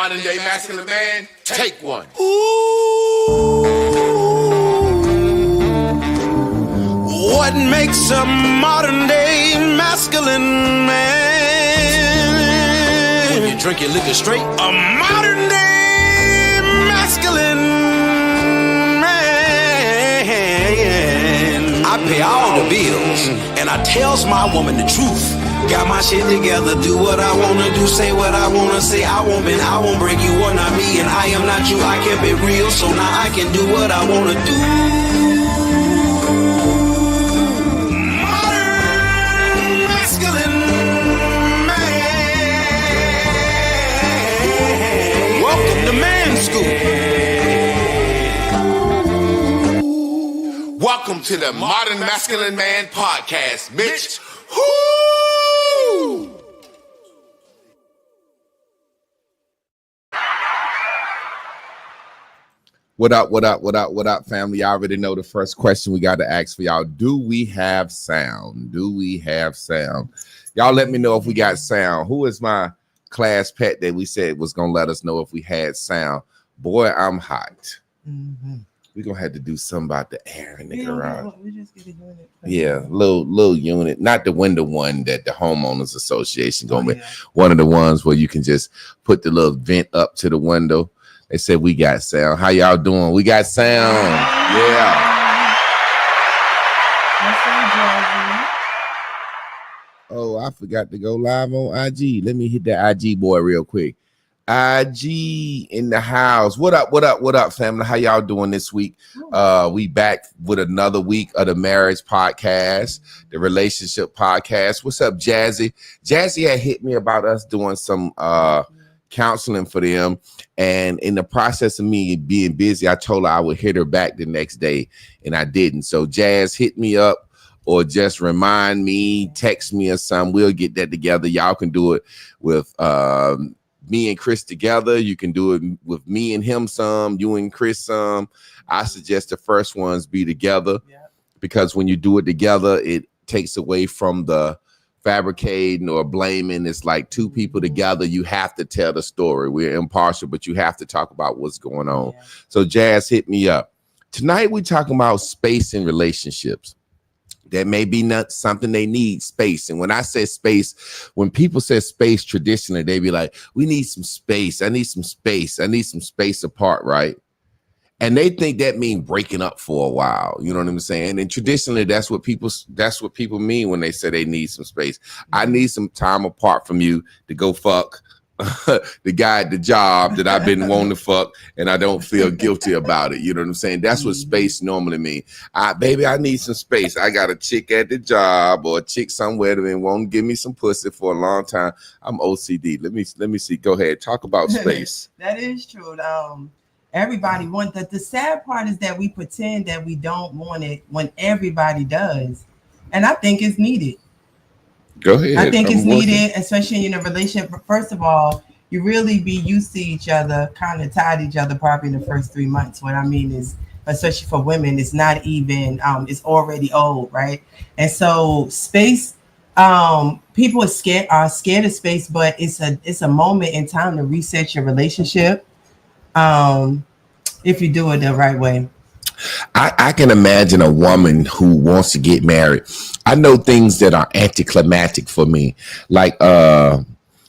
modern day masculine man, take one. What makes a modern day masculine man? When you drink your liquor straight. A modern day masculine man. I pay all the bills and I tells my woman the truth. Got my shit together, do what I wanna do, say what I wanna say. I won't break, you are not me, and I am not you. I kept it real, so now I can do what I wanna do. Modern masculine man. Welcome to Man School. Welcome to the Modern Masculine Man Podcast, Mitch. What up, family? Y'all already know the first question we got to ask for y'all. Do we have sound? Y'all let me know if we got sound. Who is my class pet that we said was going to let us know if we had sound? Boy, I'm hot. Mm-hmm. We're going to have to do something about the air in the garage. We just get a unit. Yeah, little unit. Not the window one that the homeowners association going to be. One of the ones where you can just put the little vent up to the window. They said we got sound. How y'all doing? We got sound. Yeah. Oh, I forgot to go live on IG. Let me hit that IG boy real quick. IG in the house. What up, family? How y'all doing this week? We back with another week of the marriage podcast, the relationship podcast. What's up, Jazzy? Jazzy had hit me about us doing some counseling for them, and in the process of me being busy, I told her I would hit her back the next day, and I didn't. So Jazz, hit me up or just remind me, text me or something. We'll get that together. Y'all can do it with me and Chris together. You can do it with me and him some, you and Chris some. I suggest the first ones be together, because when you do it together, it takes away from the fabricating or blaming. It's like two people together. You have to tell the story. We're impartial, but you have to talk about what's going on. So Jazz, hit me up. Tonight we're talking about space in relationships. That may be not something they need, space. And when I say space, when people say space traditionally, they be like, we need some space. I need some space. I need some space apart, right? And they think that means breaking up for a while. You know what I'm saying? And traditionally, that's what people mean when they say they need some space. I need some time apart from you to go fuck the guy at the job that I've been wanting to fuck, and I don't feel guilty about it. You know what I'm saying? That's what space normally means. Baby, I need some space. I got a chick at the job or a chick somewhere that won't give me some pussy for a long time. I'm OCD. Let me see. Go ahead. Talk about space. That is true. Everybody wants that. The sad part is that we pretend that we don't want it when everybody does. And I think it's needed. Go ahead. I think it's needed, especially in a relationship. First of all, you really be used to each other, kind of tied each other probably in the first 3 months. What I mean is, especially for women, it's not even, it's already old, right? And so space, people are scared of space, but it's a moment in time to reset your relationship. If you do it the right way. I can imagine a woman who wants to get married. I know things that are anticlimactic for me. Like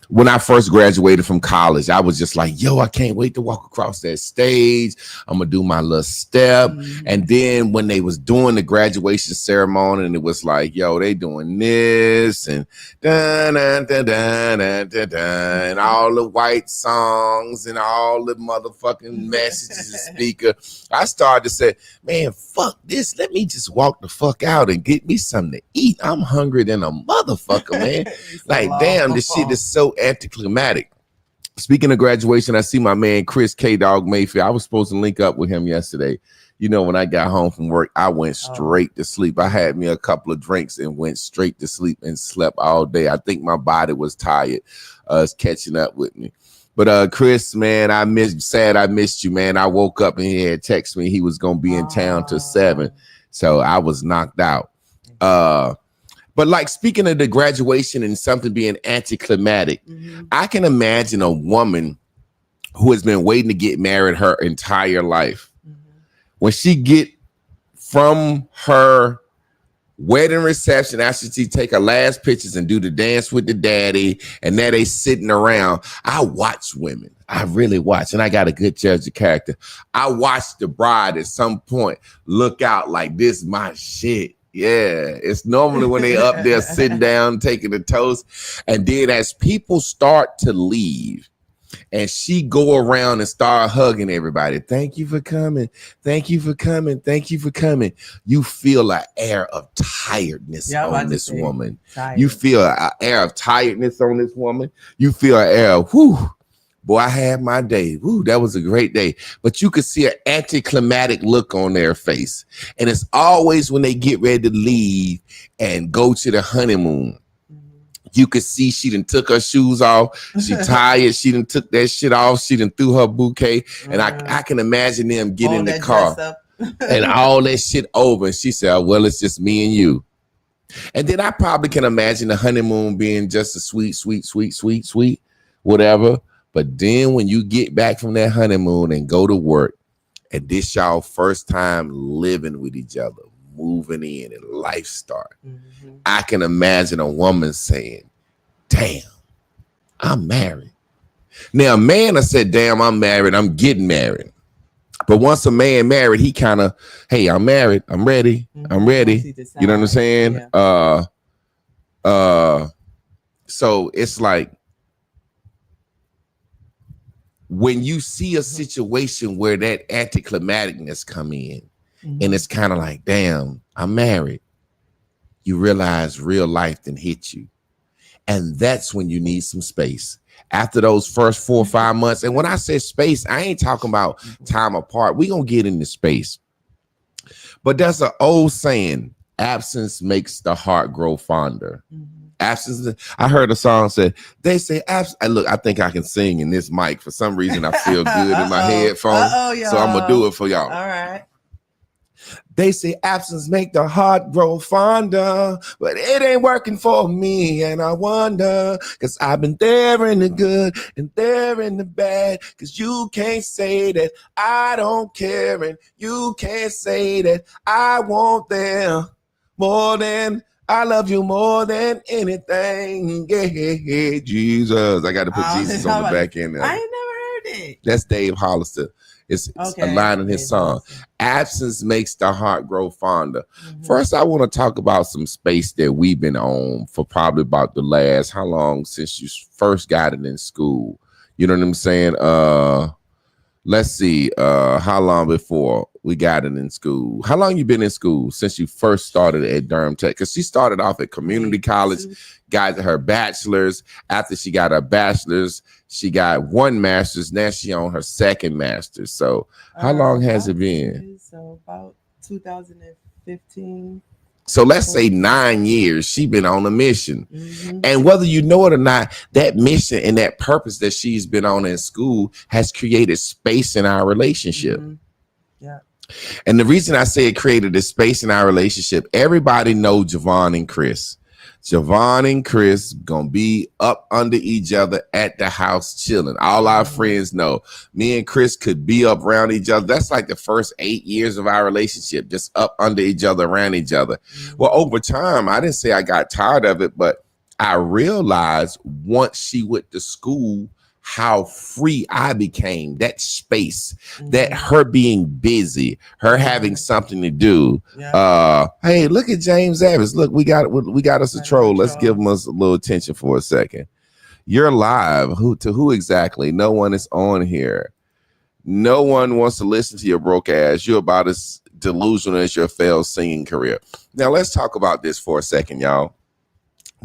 when I first graduated from college, I was just like, yo, I can't wait to walk across that stage. I'm going to do my little step. Mm-hmm. And then when they was doing the graduation ceremony, and it was like, yo, they doing this and dun, dun, dun, dun, dun, dun, dun, and all the white songs and all the motherfucking messages and speaker. I started to say, man, fuck this. Let me just walk the fuck out and get me something to eat. I'm hungry than a motherfucker, man. Like, damn, this shit is so anticlimactic. Speaking of graduation, I see my man Chris K-Dog Mayfield. I was supposed to link up with him yesterday. You know, when I got home from work, I went straight to sleep. I had me a couple of drinks and went straight to sleep and slept all day. I think my body was tired. It's catching up with me. But Chris, man, I missed you, man. I woke up and he had texted me he was gonna be in town till 7. So I was knocked out. But like, speaking of the graduation and something being anticlimactic, I can imagine a woman who has been waiting to get married her entire life. When she get from her wedding reception, after she take her last pictures and do the dance with the daddy, and now they sitting around, I watch women. I really watch, and I got a good judge of character. I watch the bride at some point look out like, this my shit. Yeah, it's normally when they up there sitting down, taking the toast. And then as people start to leave, and she go around and start hugging everybody. Thank you for coming. Thank you for coming. Thank you for coming. You feel an air of tiredness on this woman. You feel an air of tiredness on this woman. You feel an air of, whew, boy, I had my day. Whew, that was a great day. But you could see an anticlimactic look on their face. And it's always when they get ready to leave and go to the honeymoon. You could see she done took her shoes off. She tired. She done took that shit off. She done threw her bouquet. And I can imagine them get in the car and all that shit over. And she said, well, it's just me and you. And then I probably can imagine the honeymoon being just a sweet, whatever. But then when you get back from that honeymoon and go to work, and this y'all first time living with each other, moving in and life start. I can imagine a woman saying, damn, I'm married. Now, a man has said, damn, I'm married. I'm getting married. But once a man married, he kind of, hey, I'm married. I'm ready. I'm ready. You know what I'm saying? Yeah. So it's like, when you see a situation where that anticlimacticness come in, and it's kind of like, damn, I'm married, you realize real life didn't hit you. And that's when you need some space. After those first 4 or 5 months, and when I say space, I ain't talking about time apart. We're going to get into space. But that's an old saying, absence makes the heart grow fonder. Absence. I heard a song said, they say absence. Look, I think I can sing in this mic. For some reason, I feel good in my headphones. So I'm going to do it for y'all. All right. They say absence make the heart grow fonder, but it ain't working for me. And I wonder, cause I've been there in the good and there in the bad. Cause you can't say that I don't care. And you can't say that I want them more than I love you more than anything. Yeah, Jesus. I got to put Jesus on the back end. I ain't never heard it. That's Dave Hollister. It's a line in his song. Absence makes the heart grow fonder. First, I want to talk about some space that we've been on for probably about the last, how long since you first got it in school? You know what I'm saying? Let's see, how long before we got it in school? How long you been in school since you first started at Durham Tech? Because she started off at community college, got her bachelor's. After she got her bachelor's, she got 1 master's. Now she on her 2nd master's. So how long has it been? So about 2015. So let's say 9 years she been on a mission. And whether you know it or not, that mission and that purpose that she's been on in school has created space in our relationship. Yeah. And the reason I say it created a space in our relationship, everybody know Javon and Chris. Javon and Chris gonna be up under each other at the house chilling. All our friends know me and Chris could be up around each other. That's like the first 8 years of our relationship, just up under each other, around each other. Well, over time, I didn't say I got tired of it, but I realized once she went to school, how free I became, that space, that her being busy, her having something to do. Hey, look at James Evans. Look, we got us a troll. Let's give him us a little attention for a second. You're live. Who exactly? No one is on here. No one wants to listen to your broke ass. You're about as delusional as your failed singing career. Now let's talk about this for a second, y'all.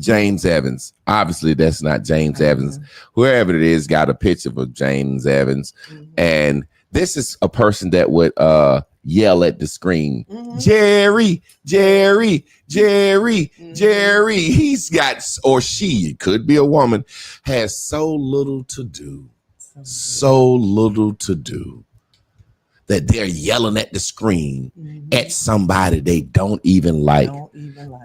James Evans. Obviously, that's not James Evans. Whoever it is got a picture of James Evans. And this is a person that would yell at the screen, Jerry, Jerry, Jerry, Jerry. He's got, or she, it could be a woman, has so little to do. So little to do that they're yelling at the screen at somebody they don't even like.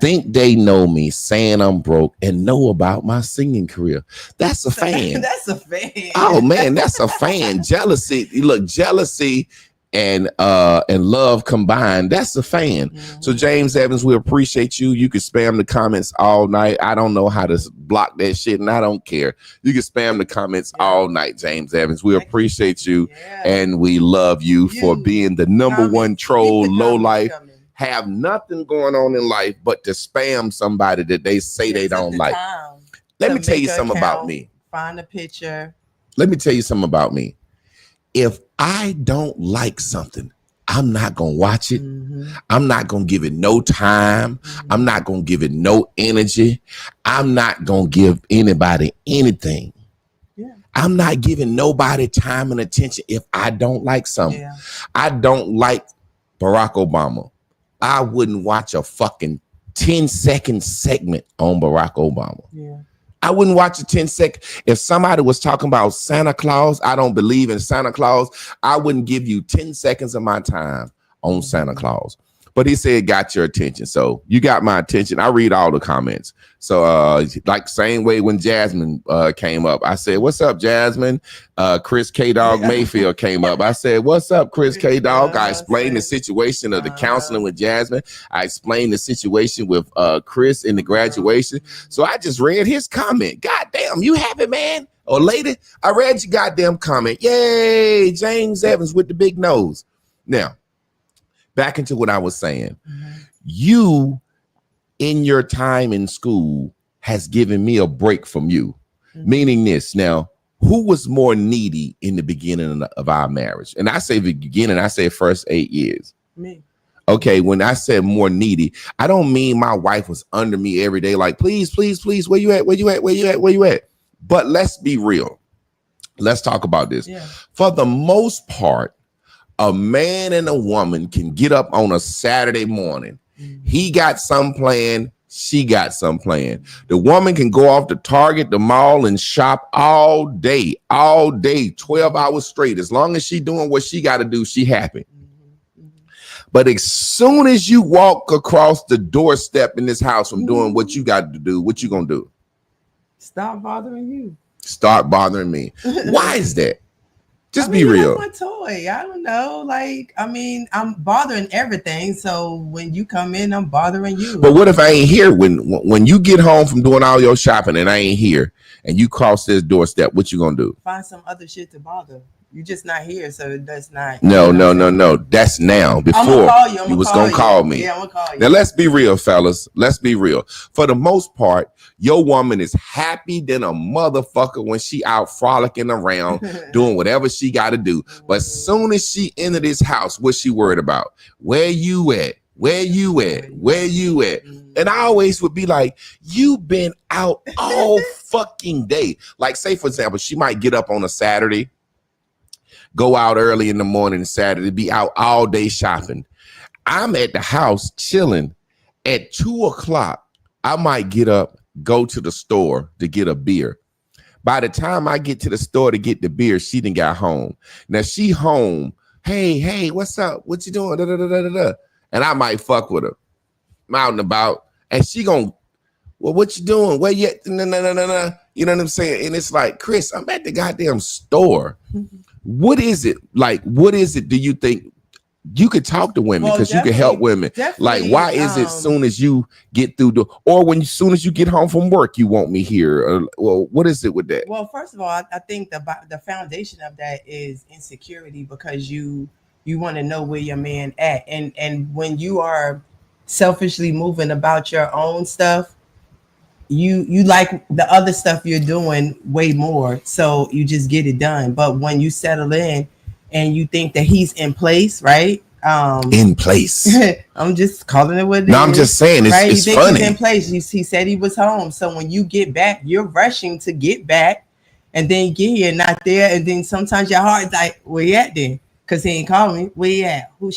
Think they know me, saying I'm broke, and know about my singing career. That's a fan. That's a fan. Oh man, that's a fan. Jealousy. Look, jealousy and love combined, that's a fan. So James Evans, we appreciate you. You can spam the comments all night. I don't know how to block that shit, and I don't care. You can spam the comments all night, James Evans. We appreciate you, and we love you for being the number one troll, low life, have nothing going on in life but to spam somebody that they say they don't like. Let me tell you something about me. Find a picture. Let me tell you something about me. If I don't like something, I'm not going to watch it. I'm not going to give it no time. I'm not going to give it no energy. I'm not going to give anybody anything. I'm not giving nobody time and attention if I don't like something. I don't like Barack Obama. I wouldn't watch a fucking 10-second segment on Barack Obama. I wouldn't watch a 10-second. If somebody was talking about Santa Claus, I don't believe in Santa Claus. I wouldn't give you 10 seconds of my time on Santa Claus. But he said, got your attention. So you got my attention. I read all the comments. So like same way when Jasmine came up, I said, what's up, Jasmine? Chris K-Dog Mayfield came up. I said, what's up, Chris K-Dog? I explained the situation of the counseling with Jasmine. I explained the situation with Chris in the graduation. So I just read his comment. God damn, you happy, man? Or lady, I read your goddamn comment. Yay, James Evans with the big nose. Now, back into what I was saying. You, in your time in school, has given me a break from you. Meaning this. Now, who was more needy in the beginning of our marriage? And I say the beginning, I say first 8 years. Me. Okay, when I said more needy, I don't mean my wife was under me every day, like, please, please, please, where you at? Where you at? Where you at? Where you at? But let's be real. Let's talk about this. For the most part, a man and a woman can get up on a Saturday morning. He got some plan. She got some plan. The woman can go off to Target, the mall, and shop all day, 12 hours straight. As long as she doing what she got to do, she happy. But as soon as you walk across the doorstep in this house from doing what you got to do, what you going to do? Stop bothering you. Start bothering me. Why is that? Just be real. That's my toy. I don't know. Like, I mean, I'm bothering everything. So when you come in, I'm bothering you. But what if I ain't here when you get home from doing all your shopping and I ain't here and you cross this doorstep? What you gonna do? Find some other shit to bother. You're just not here, so that's not. No. That's now. Before you was gonna call me. Yeah, I'm gonna call you. Now let's be real, fellas. Let's be real. For the most part, your woman is happy than a motherfucker when she out frolicking around doing whatever she got to do. But as soon as she enter this house, what she worried about? Where you at? Where you at? Where you at? And I always would be like, you been out all fucking day. Like, say for example, she might get up on a Saturday, go out early in the morning Saturday, be out all day shopping. I'm at the house chilling. At 2:00, I might get up, go to the store to get a beer. By the time I get to the store to get the beer, she done got home. Now she home. Hey, what's up? What you doing? Da, da, da, da, da. And I might fuck with her. I'm out and about. And she gonna, well, what you doing? Where you at? No. You know what I'm saying? And it's like, Chris, I'm at the goddamn store. What is it? Like, what is it do you think? You could talk to women because you can help women. Like, why is it soon as you get through the, or when soon as you get home from work, you want me here? Well, what is it with that? Well, first of all, I think the foundation of that is insecurity, because you want to know where your man at, and when you are selfishly moving about your own stuff, you like the other stuff you're doing way more, so you just get it done. But when you settle in and you think that he's in place, right? In place. I'm just calling it what it is. No, I'm just saying, right? it's You think funny. he's in place. He said he was home. So when you get back, you're rushing to get back, and then you get here, not there. And then sometimes your heart's like, where you at then? Because he ain't calling me. Where you at? Who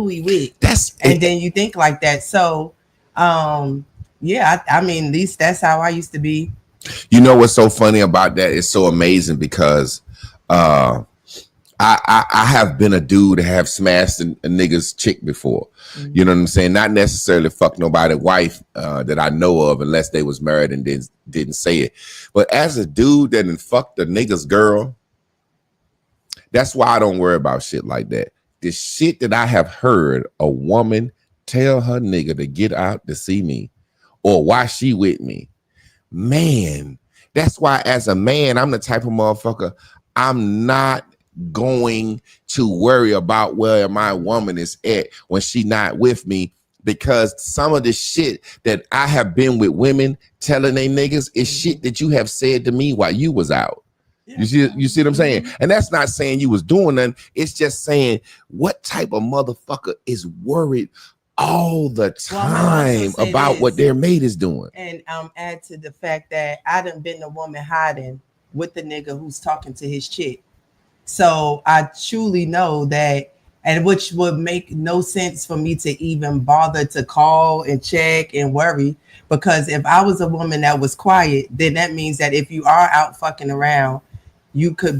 he with? Then you think like that. So, yeah, I mean, at least that's how I used to be. You know what's so funny about that? It's so amazing because I have been a dude that have smashed a nigga's chick before. Mm-hmm. You know what I'm saying? Not necessarily fuck nobody's wife that I know of, unless they was married and didn't say it. But as a dude that done fucked a nigga's girl, that's why I don't worry about shit like that. The shit that I have heard a woman tell her nigga to get out to see me or why she with me, man, that's why as a man, I'm the type of motherfucker, I'm not going to worry about where my woman is at when she not with me, because some of the shit that I have been with women telling they niggas is shit that you have said to me while you was out. You see what I'm saying? And that's not saying you was doing nothing. It's just saying what type of motherfucker is worried all the time about what their mate is doing. And add to the fact that I done been the woman hiding with the nigga who's talking to his chick. So I truly know that, and which would make no sense for me to even bother to call and check and worry, because if I was a woman that was quiet, then that means that if you are out fucking around,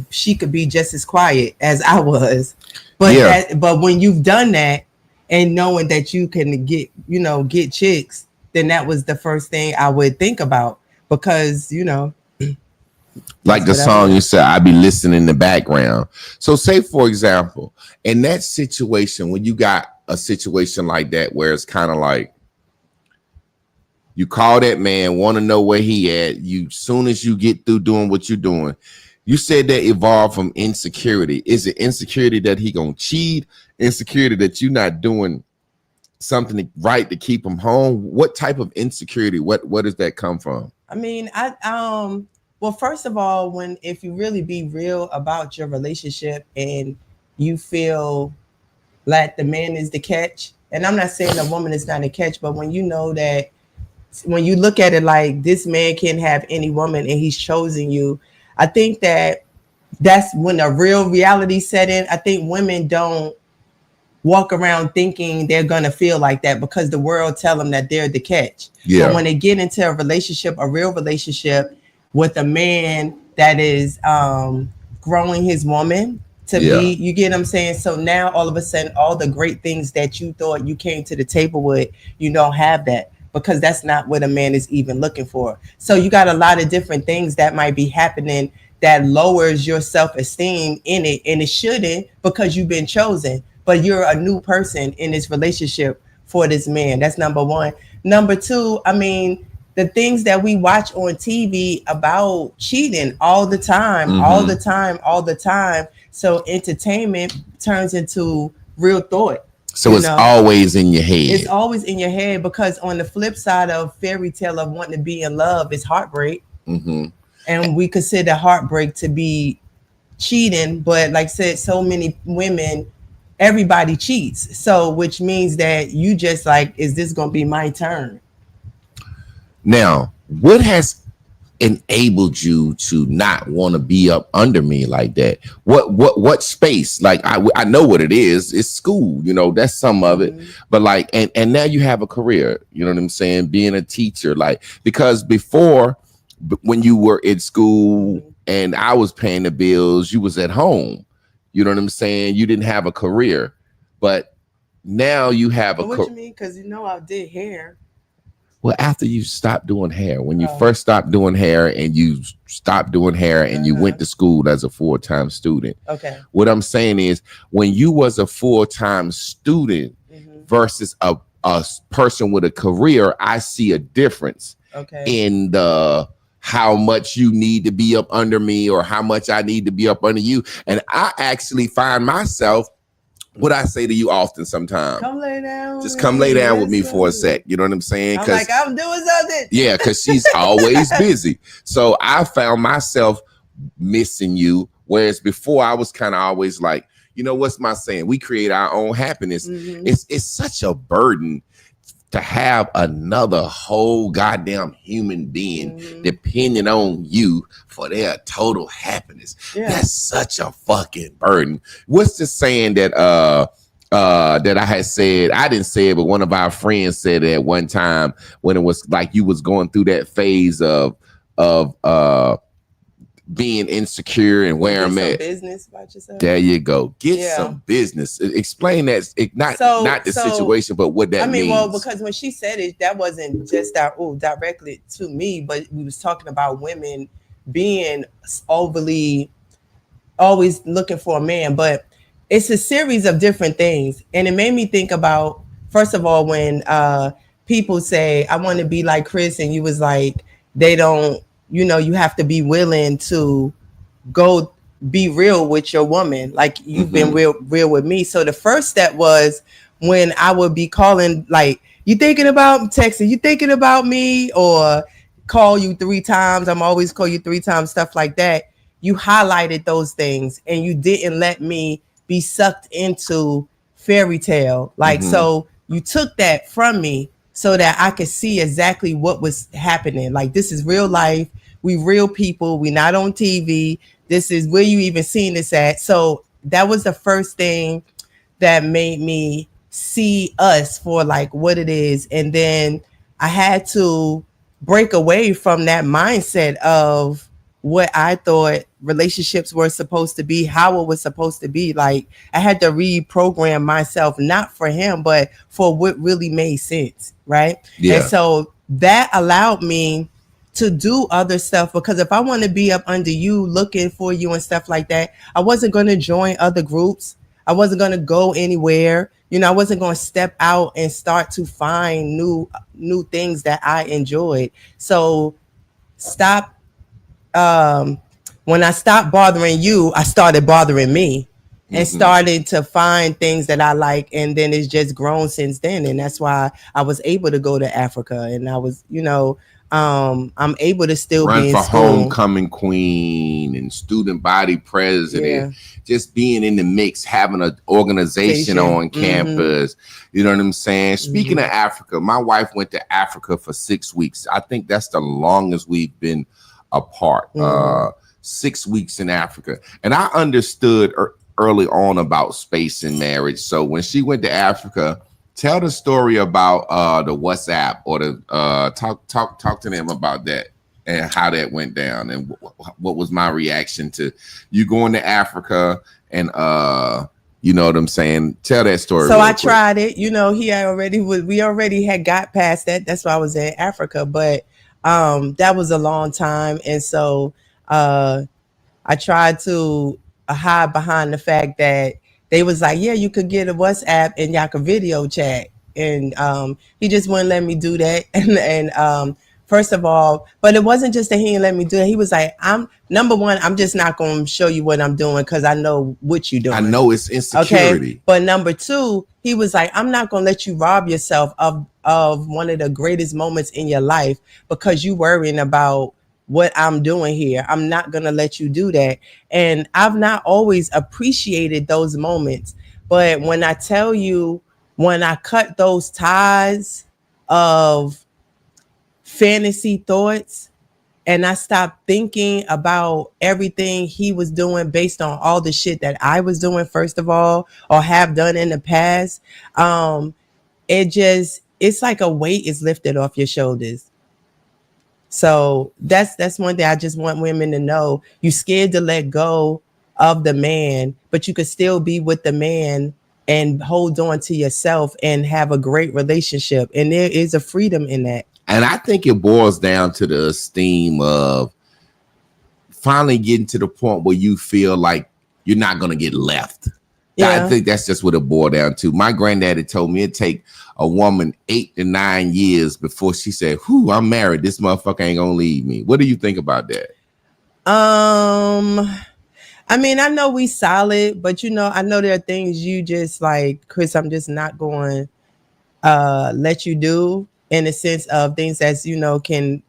she could be just as quiet as I was. But but when you've done that and knowing that you can get chicks, then that was the first thing I would think about, because like the song you said, I be listening in the background. So say, for example, in that situation, when you got a situation like that where it's kind of like you call that man, want to know where he at, you soon as you get through doing what you're doing, you said that evolved from insecurity. Is it insecurity that he gonna cheat? Insecurity that you're not doing something right to keep him home? What type of insecurity? What does that come from? I mean, well, first of all, if you really be real about your relationship and you feel like the man is the catch, and I'm not saying the woman is not a catch, but when you know that, when you look at it like this man can have any woman and he's chosen you, I think that's when the real reality set in. I think women don't walk around thinking they're going to feel like that because the world tell them that they're the catch. Yeah. But when they get into a relationship, a real relationship with a man that is growing his woman to be, you get what I'm saying? So now all of a sudden, all the great things that you thought you came to the table with, you don't have that, because that's not what a man is even looking for. So you got a lot of different things that might be happening that lowers your self-esteem in it. And it shouldn't, because you've been chosen, but you're a new person in this relationship for this man. That's number one. Number two, I mean, the things that we watch on TV about cheating all the time, all the time. So entertainment turns into real thought. So it's always in your head. It's always in your head, because on the flip side of fairy tale of wanting to be in love is heartbreak. Mm-hmm. And we consider heartbreak to be cheating. But like I said, so many women, everybody cheats. So which means that you just like, is this going to be my turn? Now, what has enabled you to not want to be up under me like that? What space? Like I know what it is. It's school, that's some of it. But like, and now you have a career, you know what I'm saying? Being a teacher, like, because before, when you were in school and I was paying the bills, you was at home, you know what I'm saying? You didn't have a career, but now you have a career. What you mean? Because I did hair. Well, after you stopped doing hair, when you first stopped doing hair and you stopped doing hair and you went to school as a full-time student. Okay. What I'm saying is, when you was a full-time student versus a person with a career, I see a difference in the how much you need to be up under me or how much I need to be up under you. And I actually find myself, what I say to you often sometimes, come lay down. Just come lay down with me for a sec. You know what I'm saying? I'm like, I'm doing something. Yeah, because she's always busy. So I found myself missing you. Whereas before I was kind of always like, what's my saying? We create our own happiness. It's such a burden to have another whole goddamn human being depending on you for their total happiness. That's such a fucking burden. What's the saying that that I had said? I didn't say it, but one of our friends said it at one time when it was like you was going through that phase of being insecure and where I'm at. Business about yourself. There you go. Get some business. Explain that. Not the situation, but what that means. Well, because when she said it, that wasn't just directly to me, but we was talking about women being overly always looking for a man. But it's a series of different things, and it made me think about, first of all, when people say, "I want to be like Chris," and you was like, they don't. You have to be willing to go be real with your woman. Like you've been real with me. So the first step was when I would be calling, like, you thinking about texting, you thinking about me, or call you 3 times. I'm always call you 3 times, stuff like that. You highlighted those things and you didn't let me be sucked into fairy tale. Like, so you took that from me so that I could see exactly what was happening. Like, this is real life. We real people. We not on TV. This is where you even seen this at. So that was the first thing that made me see us for like what it is. And then I had to break away from that mindset of what I thought relationships were supposed to be, how it was supposed to be. Like, I had to reprogram myself, not for him, but for what really made sense. Right. Yeah. And so that allowed me to do other stuff, because if I want to be up under you, looking for you and stuff like that, I wasn't going to join other groups. I wasn't going to go anywhere. I wasn't going to step out and start to find new things that I enjoyed. So stop. When I stopped bothering you, I started bothering me and started to find things that I like. And then it's just grown since then. And that's why I was able to go to Africa, and I was, I'm able to still run be in for school. homecoming queen and student body president, just being in the mix, having an organization on campus. You know what I'm saying? Speaking of Africa, my wife went to Africa for 6 weeks. I think that's the longest we've been apart. 6 weeks in Africa. And I understood early on about space and marriage. So when she went to Africa, tell the story about the WhatsApp, or the talk to them about that and how that went down, and what was my reaction to you going to Africa, and you know what I'm saying? Tell that story. So I tried it. We already had got past that. That's why I was in Africa, but that was a long time, and so I tried to hide behind the fact that they was like, yeah, you could get a WhatsApp and y'all could video chat. And he just wouldn't let me do that. And first of all, but it wasn't just that he didn't let me do it. He was like, I'm just not going to show you what I'm doing, because I know what you're doing. I know it's insecurity. Okay? But number 2, he was like, I'm not going to let you rob yourself of one of the greatest moments in your life because you worrying about what I'm doing here. I'm not going to let you do that. And I've not always appreciated those moments. But when I tell you, when I cut those ties of fantasy thoughts and I stopped thinking about everything he was doing based on all the shit that I was doing, first of all, or have done in the past, it's like a weight is lifted off your shoulders. So that's one thing I just want women to know. You're scared to let go of the man, but you could still be with the man and hold on to yourself and have a great relationship. And there is a freedom in that. And I think it boils down to the esteem of finally getting to the point where you feel like you're not going to get left. Yeah. I think that's just what it boiled down to. My granddaddy told me it'd take a woman 8 to 9 years before she said, whew, I'm married. This motherfucker ain't gonna leave me. What do you think about that? I mean, I know we solid, but I know there are things you just like, Chris, I'm just not going let you do, in the sense of things that can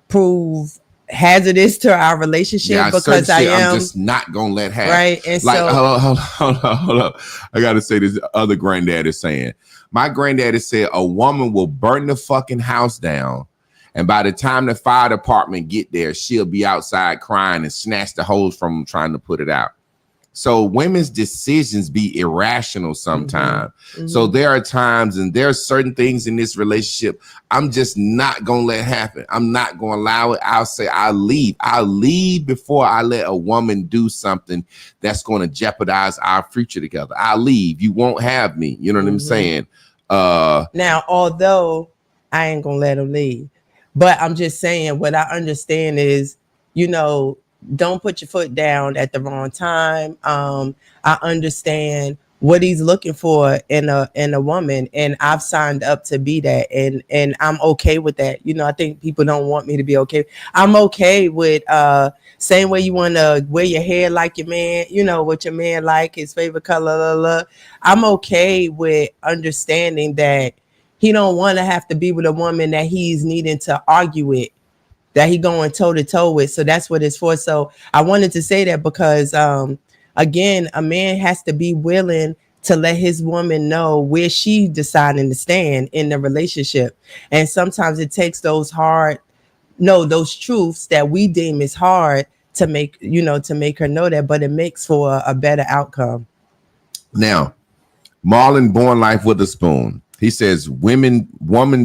prove hazardous to our relationship, because I'm just not gonna let happen. Right. And like, hold up. I gotta say this other granddad is saying. My granddaddy said a woman will burn the fucking house down, and by the time the fire department get there, she'll be outside crying and snatch the hose from him trying to put it out. So women's decisions be irrational sometimes. So there are times and there are certain things in this relationship I'm just not going to let happen. I'm not going to allow it. I'll say I'll leave. I'll leave before I let a woman do something that's going to jeopardize our future together. I'll leave. You won't have me. You know what I'm saying? Now, although I ain't going to let him leave, but I'm just saying what I understand is, you know, don't put your foot down at the wrong time. I understand what he's looking for in a woman, and I've signed up to be that, and I'm okay with that. You know, I think people don't want me to be okay. I'm okay with same way you want to wear your hair like your man, you know, what your man like, his favorite color. Blah, blah. I'm okay with understanding that he don't want to have to be with a woman that he's needing to argue with, that he going toe to toe with. So that's what it's for. So I wanted to say that because, again, a man has to be willing to let his woman know where she deciding to stand in the relationship. And sometimes it takes those truths that we deem is hard to make, you know, to make her know that, but it makes for a better outcome. Now, Marlon Born Life Witherspoon. He says women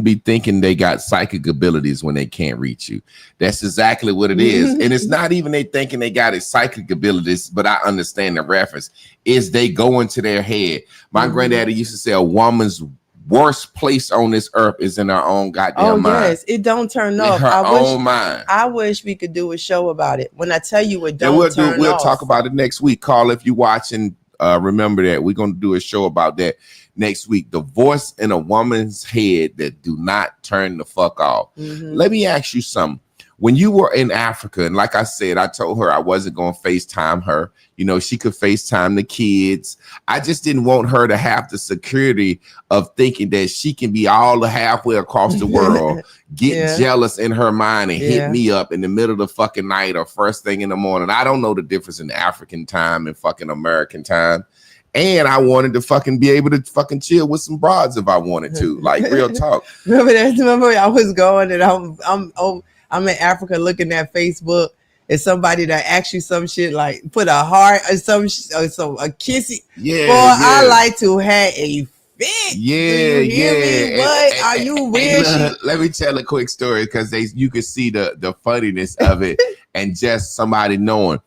be thinking they got psychic abilities when they can't reach you. That's exactly what it is. And it's not even they thinking they got it psychic abilities, but I understand the reference is they go into their head. My granddaddy used to say a woman's worst place on this earth is in her own goddamn mind. Yes, it don't turn off. Mind. I wish we could do a show about it. When I tell you it don't turn off. We'll talk about it next week. Carl, if you're watching, remember that we're going to do a show about that next week. The voice in a woman's head that do not turn the fuck off. Let me ask you something. When you were in Africa, and like I said, I told her I wasn't going to FaceTime her. You know, she could FaceTime the kids. I just didn't want her to have the security of thinking that she can be all the halfway across the world, get jealous in her mind and hit me up in the middle of the fucking night or first thing in the morning. I don't know the difference in African time and fucking American time. And I wanted to fucking be able to fucking chill with some broads if I wanted to, like real talk. Remember I was going and I'm in Africa looking at Facebook and somebody that asks you some shit like put a heart or some a kissy. Yeah, I like to have a fit. Yeah, me? What are you weird? Let me tell a quick story because you could see the funniness of it and just somebody knowing.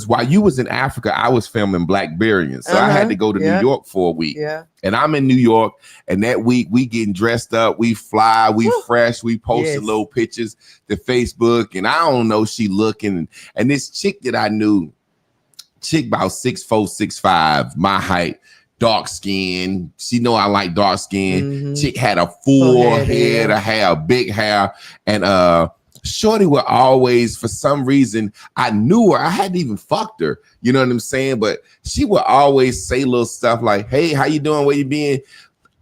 While you was in Africa, I was filming Blackberrian. So I had to go to New York for a week. Yeah. And I'm in New York. And that week we getting dressed up. We fly, we fresh, we posted little pictures to Facebook. And I don't know, she looking. And this chick that I knew, about 6'4", 6'5", my height, dark skin. She know I like dark skin. Chick had a full head of hair, big hair. And Shorty would always, for some reason, I knew her. I hadn't even fucked her. You know what I'm saying? But she would always say little stuff like, hey, how you doing? Where you been?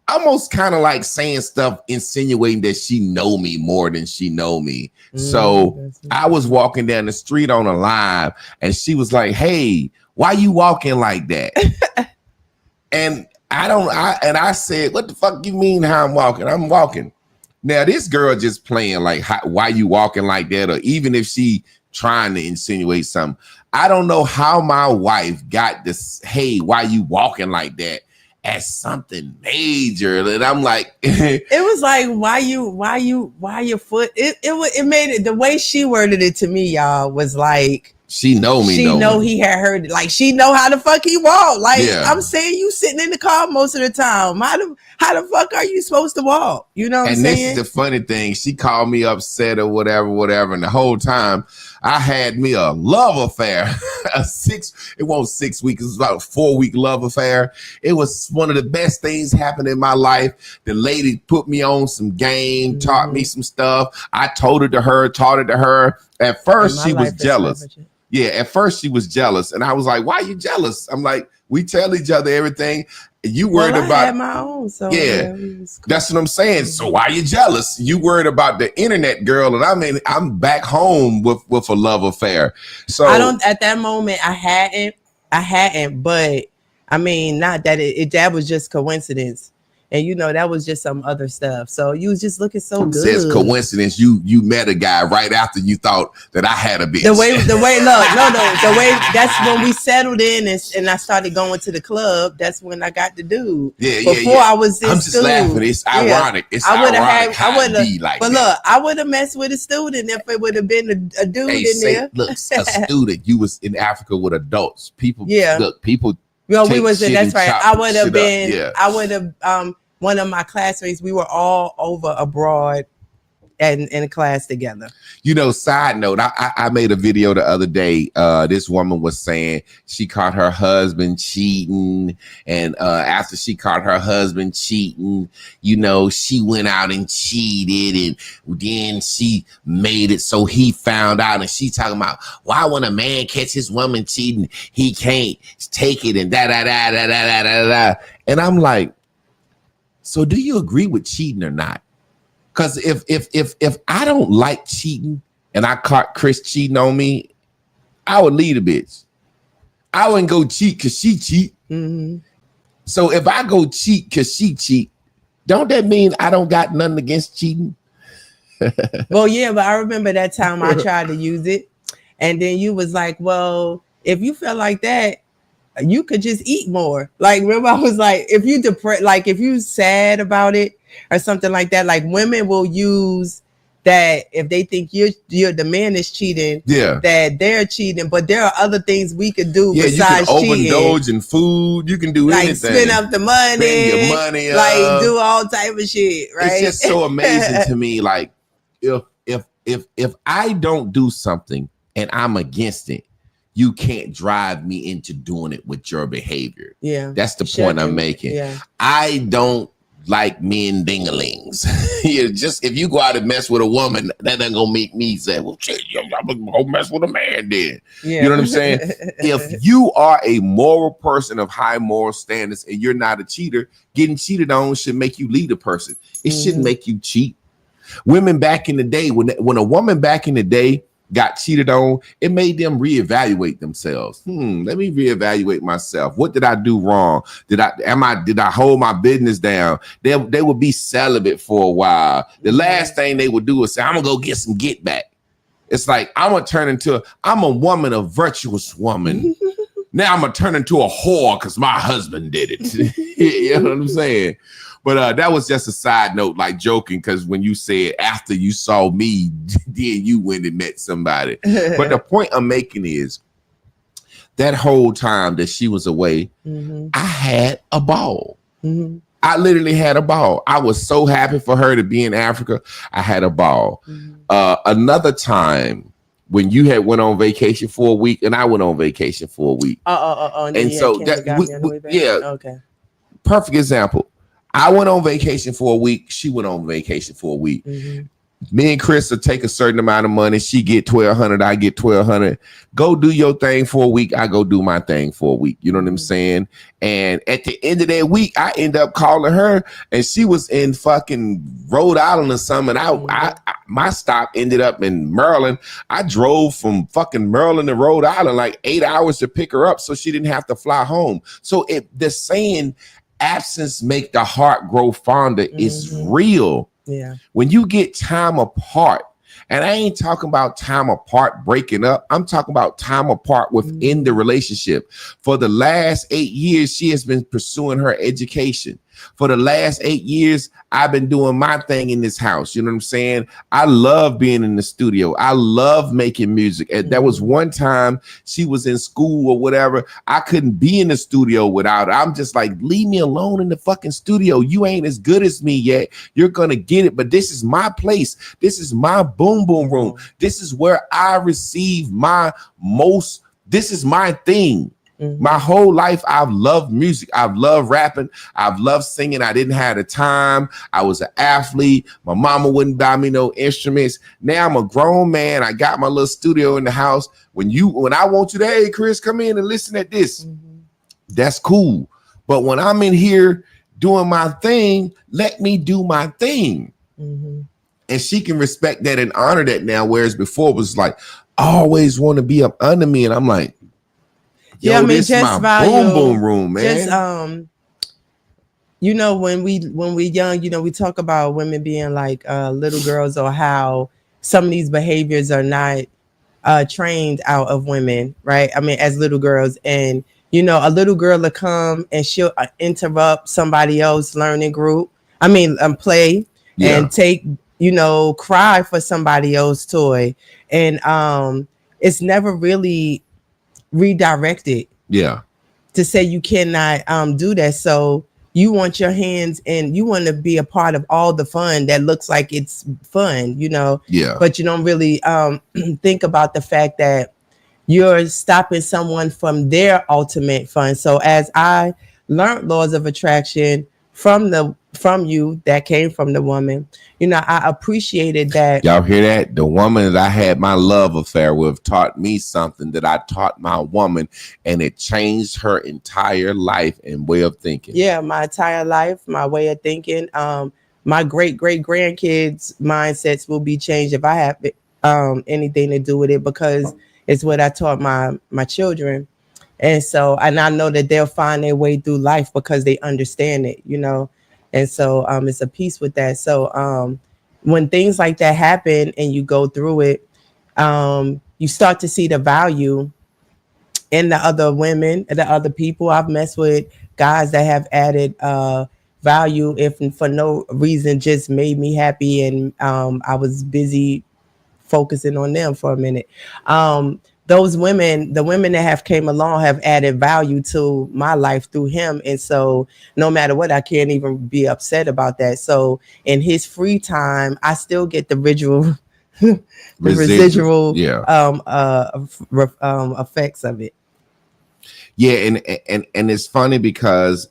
Almost kind of like saying stuff, insinuating that she know me more than she know me. So I was walking down the street on a live and she was like, hey, why you walking like that? And I said, what the fuck you mean how I'm walking? I'm walking. Now, this girl just playing like, why you walking like that? Or even if she trying to insinuate something. I don't know how my wife got this, hey, why you walking like that as something major. And I'm like. It was like, why your foot? It made it, the way she worded it to me, y'all, was like. She know me. She know he had heard it. Like she know how the fuck he walk. Like I'm saying, you sitting in the car most of the time. How the fuck are you supposed to walk? You know what I'm saying? And this is the funny thing. She called me upset or whatever. And the whole time I had me a love affair. It wasn't 6 weeks. It was about a 4-week love affair. It was one of the best things happened in my life. The lady put me on some game, taught me some stuff. I told it to her. At first she was jealous. Yeah, at first she was jealous. And I was like, why are you jealous? I'm like, we tell each other everything. You worried about I had my own, so that's what I'm saying. So why are you jealous? You worried about the internet girl, and I'm back home with a love affair. So I don't at that moment I hadn't, but I mean, not that that was just coincidence. And that was just some other stuff. So you was just looking so good. Says coincidence you met a guy right after you thought that I had a bitch. The way look, the way that's when we settled in and I started going to the club. That's when I got the dude. Before I was in I'm just laughing. It's ironic. It's I would ironic. have Like but look, I would have messed with a student if it would have been a dude in there. Look, a student. You was in Africa with adults. People. Look, people. Well, we was in. That's right. I would have been. I would have. One of my classmates. We were all over abroad, and in a class together. Side note. I made a video the other day. This woman was saying she caught her husband cheating, and after she caught her husband cheating, she went out and cheated, and then she made it so he found out, and she talking about why when a man catch his woman cheating, he can't take it and da da da da da da da. And I'm like, so do you agree with cheating or not? Because if I don't like cheating and I caught Chris cheating on me, I would leave the bitch. I wouldn't go cheat because she cheat. Mm-hmm. So if I go cheat because she cheat, don't that mean I don't got nothing against cheating? Well, yeah, but I remember that time I tried to use it. And then you was like, well, if you feel like that, you could just eat more. Like, remember, I was like, if you like if you sad about it or something like that, like women will use that if they think you're the man is cheating, that they're cheating, but there are other things we could do besides cheating. You can overindulge in food. You can do anything. Spend up the money, spend your money, like do all type of shit. Right? It's just so amazing to me. Like if I don't do something and I'm against it, you can't drive me into doing it with your behavior. Yeah. That's the point I'm making. Yeah. I don't like men dinglings. Just if you go out and mess with a woman, that ain't gonna make me say, well, shit, I'm gonna go mess with a man then. Yeah. You know what I'm saying? If you are a moral person of high moral standards and you're not a cheater, getting cheated on should make you lead a person. It shouldn't make you cheat. Women back in the day, when a woman back in the day got cheated on, it made them reevaluate themselves. Let me reevaluate myself. What did I do wrong? Did I hold my business down? They would be celibate for a while. The last thing they would do is say, I'm gonna go get some get back. It's like I'm a woman, a virtuous woman. Now I'm gonna turn into a whore because my husband did it. You know what I'm saying? But that was just a side note, like joking, because when you said after you saw me, then you went and met somebody. But the point I'm making is that whole time that she was away, I had a ball. I literally had a ball. I was so happy for her to be in Africa. I had a ball. Another time when you had went on vacation for a week and I went on vacation for a week. And so okay. Perfect example. I went on vacation for a week. She went on vacation for a week. Me and Chris will take a certain amount of money. She get $1,200. I get $1,200. Go do your thing for a week. I go do my thing for a week. You know what I'm saying? And at the end of that week, I end up calling her, and she was in fucking Rhode Island or something. I my stop ended up in Maryland. I drove from fucking Maryland to Rhode Island like 8 hours to pick her up, so she didn't have to fly home. So the saying, absence make the heart grow fonder, is real. Yeah. When you get time apart, and I ain't talking about time apart breaking up, I'm talking about time apart within the relationship. For the last 8 years, she has been pursuing her education. For the last 8 years, I've been doing my thing in this house. You know what I'm saying? I love being in the studio. I love making music. And there was one time she was in school or whatever. I couldn't be in the studio without her. I'm just like, leave me alone in the fucking studio. You ain't as good as me yet. You're going to get it. But this is my place. This is my boom boom room. This is where I receive this is my thing. My whole life, I've loved music. I've loved rapping. I've loved singing. I didn't have the time. I was an athlete. My mama wouldn't buy me no instruments. Now I'm a grown man. I got my little studio in the house. When I want you to, hey, Chris, come in and listen at this. That's cool. But when I'm in here doing my thing, let me do my thing. And she can respect that and honor that now. Whereas before it was like, I always want to be up under me. And I'm like, yo, I mean, this just my boom boom room, man. you know, when we young, you know, we talk about women being like little girls, or how some of these behaviors are not trained out of women, right? I mean, as little girls. And you know, a little girl will come and she'll interrupt somebody else learning group. I mean, play, and take, you know, cry for somebody else's toy, and it's never really redirected. Yeah. To say you cannot do that. So you want your hands, and you want to be a part of all the fun that looks like it's fun, you know. Yeah. But you don't really think about the fact that you're stopping someone from their ultimate fun. So as I learned laws of attraction from you, that came from the woman, you know, I appreciated that. Y'all hear that? The woman that I had my love affair with taught me something that I taught my woman, and it changed her entire life and way of thinking. Yeah, my entire life, my way of thinking. My great grandkids' mindsets will be changed if I have anything to do with it, because it's what I taught my children. And so, and I know that they'll find their way through life because they understand it, you know. And so it's a piece with that. So when things like that happen and you go through it, you start to see the value in the other women, the other people. I've messed with guys that have added value, if for no reason, just made me happy, and I was busy focusing on them for a minute. Those women, the women that have came along, have added value to my life through him. And so no matter what, I can't even be upset about that. So in his free time, I still get the residual effects of it. Yeah, and it's funny because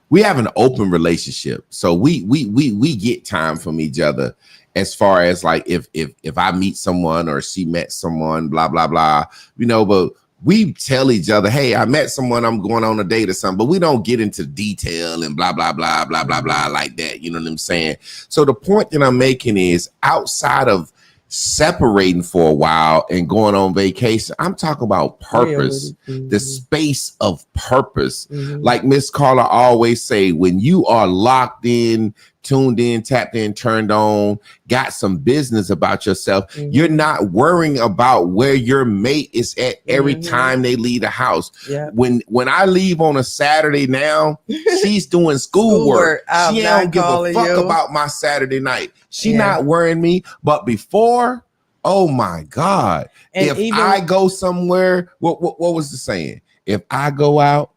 we have an open relationship. So we get time from each other. As far as like if I meet someone or she met someone, blah, blah, blah, you know, but we tell each other, hey, I met someone, I'm going on a date or something, but we don't get into detail and blah, blah, blah, blah, blah, blah, like that. You know what I'm saying? So the point that I'm making is, outside of separating for a while and going on vacation, I'm talking about purpose, the space of purpose. Like Miss Carla always say, when you are locked in, tuned in, tapped in, turned on, got some business about yourself, you're not worrying about where your mate is at every time they leave the house. When I leave on a Saturday now, she's doing schoolwork. She don't give a fuck about my Saturday night. She not worrying me. But before, oh my God, and if I go somewhere, what was the saying? If I go out,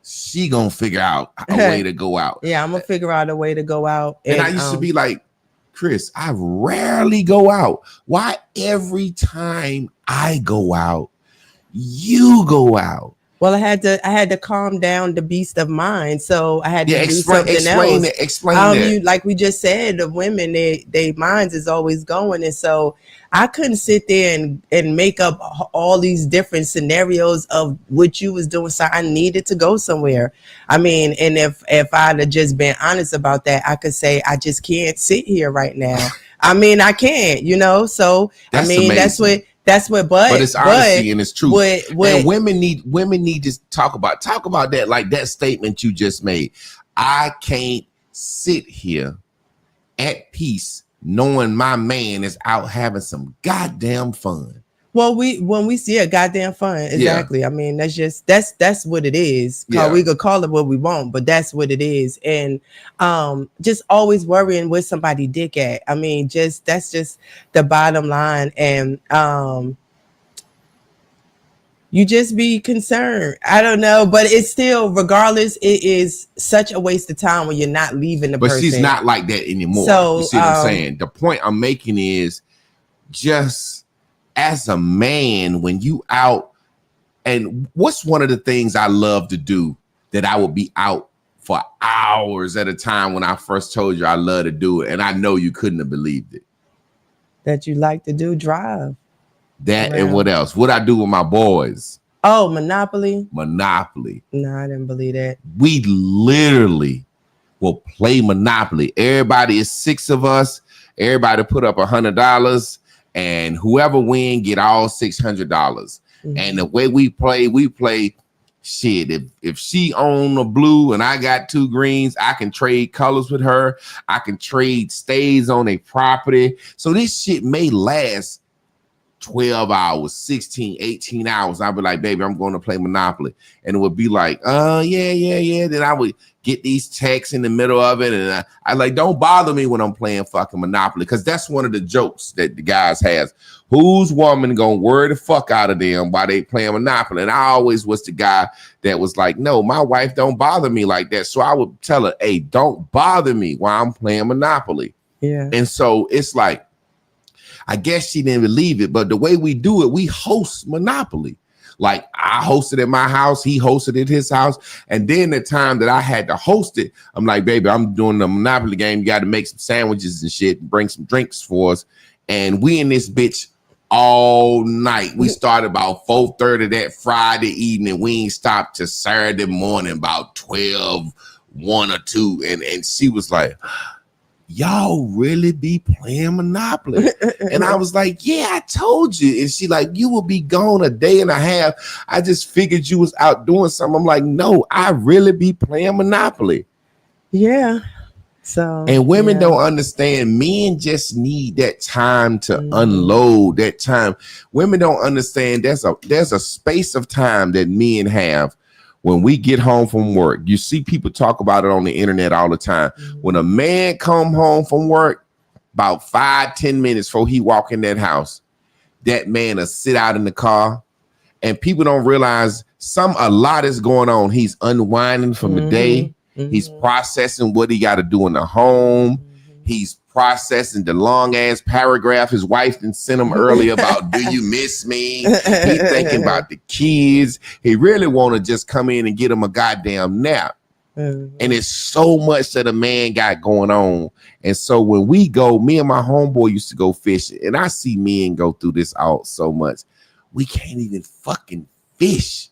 she gonna figure out a way to go out. Yeah, I'm gonna figure out a way to go out. And I used to be like, Chris, I rarely go out. Why every time I go out, you go out? Well, I had to calm down the beast of mine, so I had to do something else. Explain that. Like we just said, the women, they minds is always going, and so I couldn't sit there and make up all these different scenarios of what you was doing. So I needed to go somewhere. I mean, and if I'd have just been honest about that, I could say I just can't sit here right now. I mean, I can't, you know. So That's I mean, amazing. that's what. But it's honesty and it's truth. And women need to talk about that, like that statement you just made. I can't sit here at peace knowing my man is out having some goddamn fun. Well, when we see a goddamn fun, exactly. I mean, that's what it is. We could call it what we want, but that's what it is. And just always worrying where somebody dick at. I mean, that's just the bottom line. And you just be concerned. I don't know, but it's still, regardless, it is such a waste of time when you're not leaving the person. But she's not like that anymore. So, you see what I'm saying? The point I'm making is, just as a man, when you out, and what's one of the things I love to do that I would be out for hours at a time when I first told you I love to do it, and I know you couldn't have believed it. That you like to do? Drive. That and what else? What I do with my boys? Oh, Monopoly. No, I didn't believe that. We literally will play Monopoly. Everybody is 6 of us. Everybody put up $100, and whoever win get all $600. And the way we play shit, if she own a blue and I got 2 greens, I can trade colors with her. I can trade stays on a property. So this shit may last 12 hours, 16, 18 hours. I'd be like, baby, I'm going to play Monopoly. And it would be like, yeah. Then I would get these texts in the middle of it. And I like, don't bother me when I'm playing fucking Monopoly. Because that's one of the jokes that the guys has. Whose woman gonna worry the fuck out of them while they playing Monopoly? And I always was the guy that was like, no, my wife don't bother me like that. So I would tell her, hey, don't bother me while I'm playing Monopoly. Yeah. And so it's like, I guess she didn't believe it, but the way we do it, we host Monopoly. Like I hosted at my house, he hosted at his house. And then the time that I had to host it, I'm like, baby, I'm doing the Monopoly game. You got to make some sandwiches and shit and bring some drinks for us. And we in this bitch all night. We started about 4:30 that Friday evening. We ain't stopped till Saturday morning about 12, 1 or 2. And she was like, y'all really be playing Monopoly? And I was like, yeah, I told you. And she like, you will be gone a day and a half. I just figured you was out doing something. I'm like, no, I really be playing Monopoly. Yeah. So and women don't understand. Men just need that time to unload that time. Women don't understand there's a space of time that men have when we get home from work. You see people talk about it on the internet all the time. When a man come home from work, about 5-10 minutes before he walk in that house, that man will sit out in the car, and people don't realize a lot is going on. He's unwinding from the day. He's processing what he got to do in the home. He's processing the long ass paragraph his wife didn't send him earlier about, do you miss me? He thinking about the kids. He really want to just come in and get him a goddamn nap. And it's so much that a man got going on. And so when we go, me and my homeboy used to go fishing, and I see men go through this out so much. We can't even fucking fish.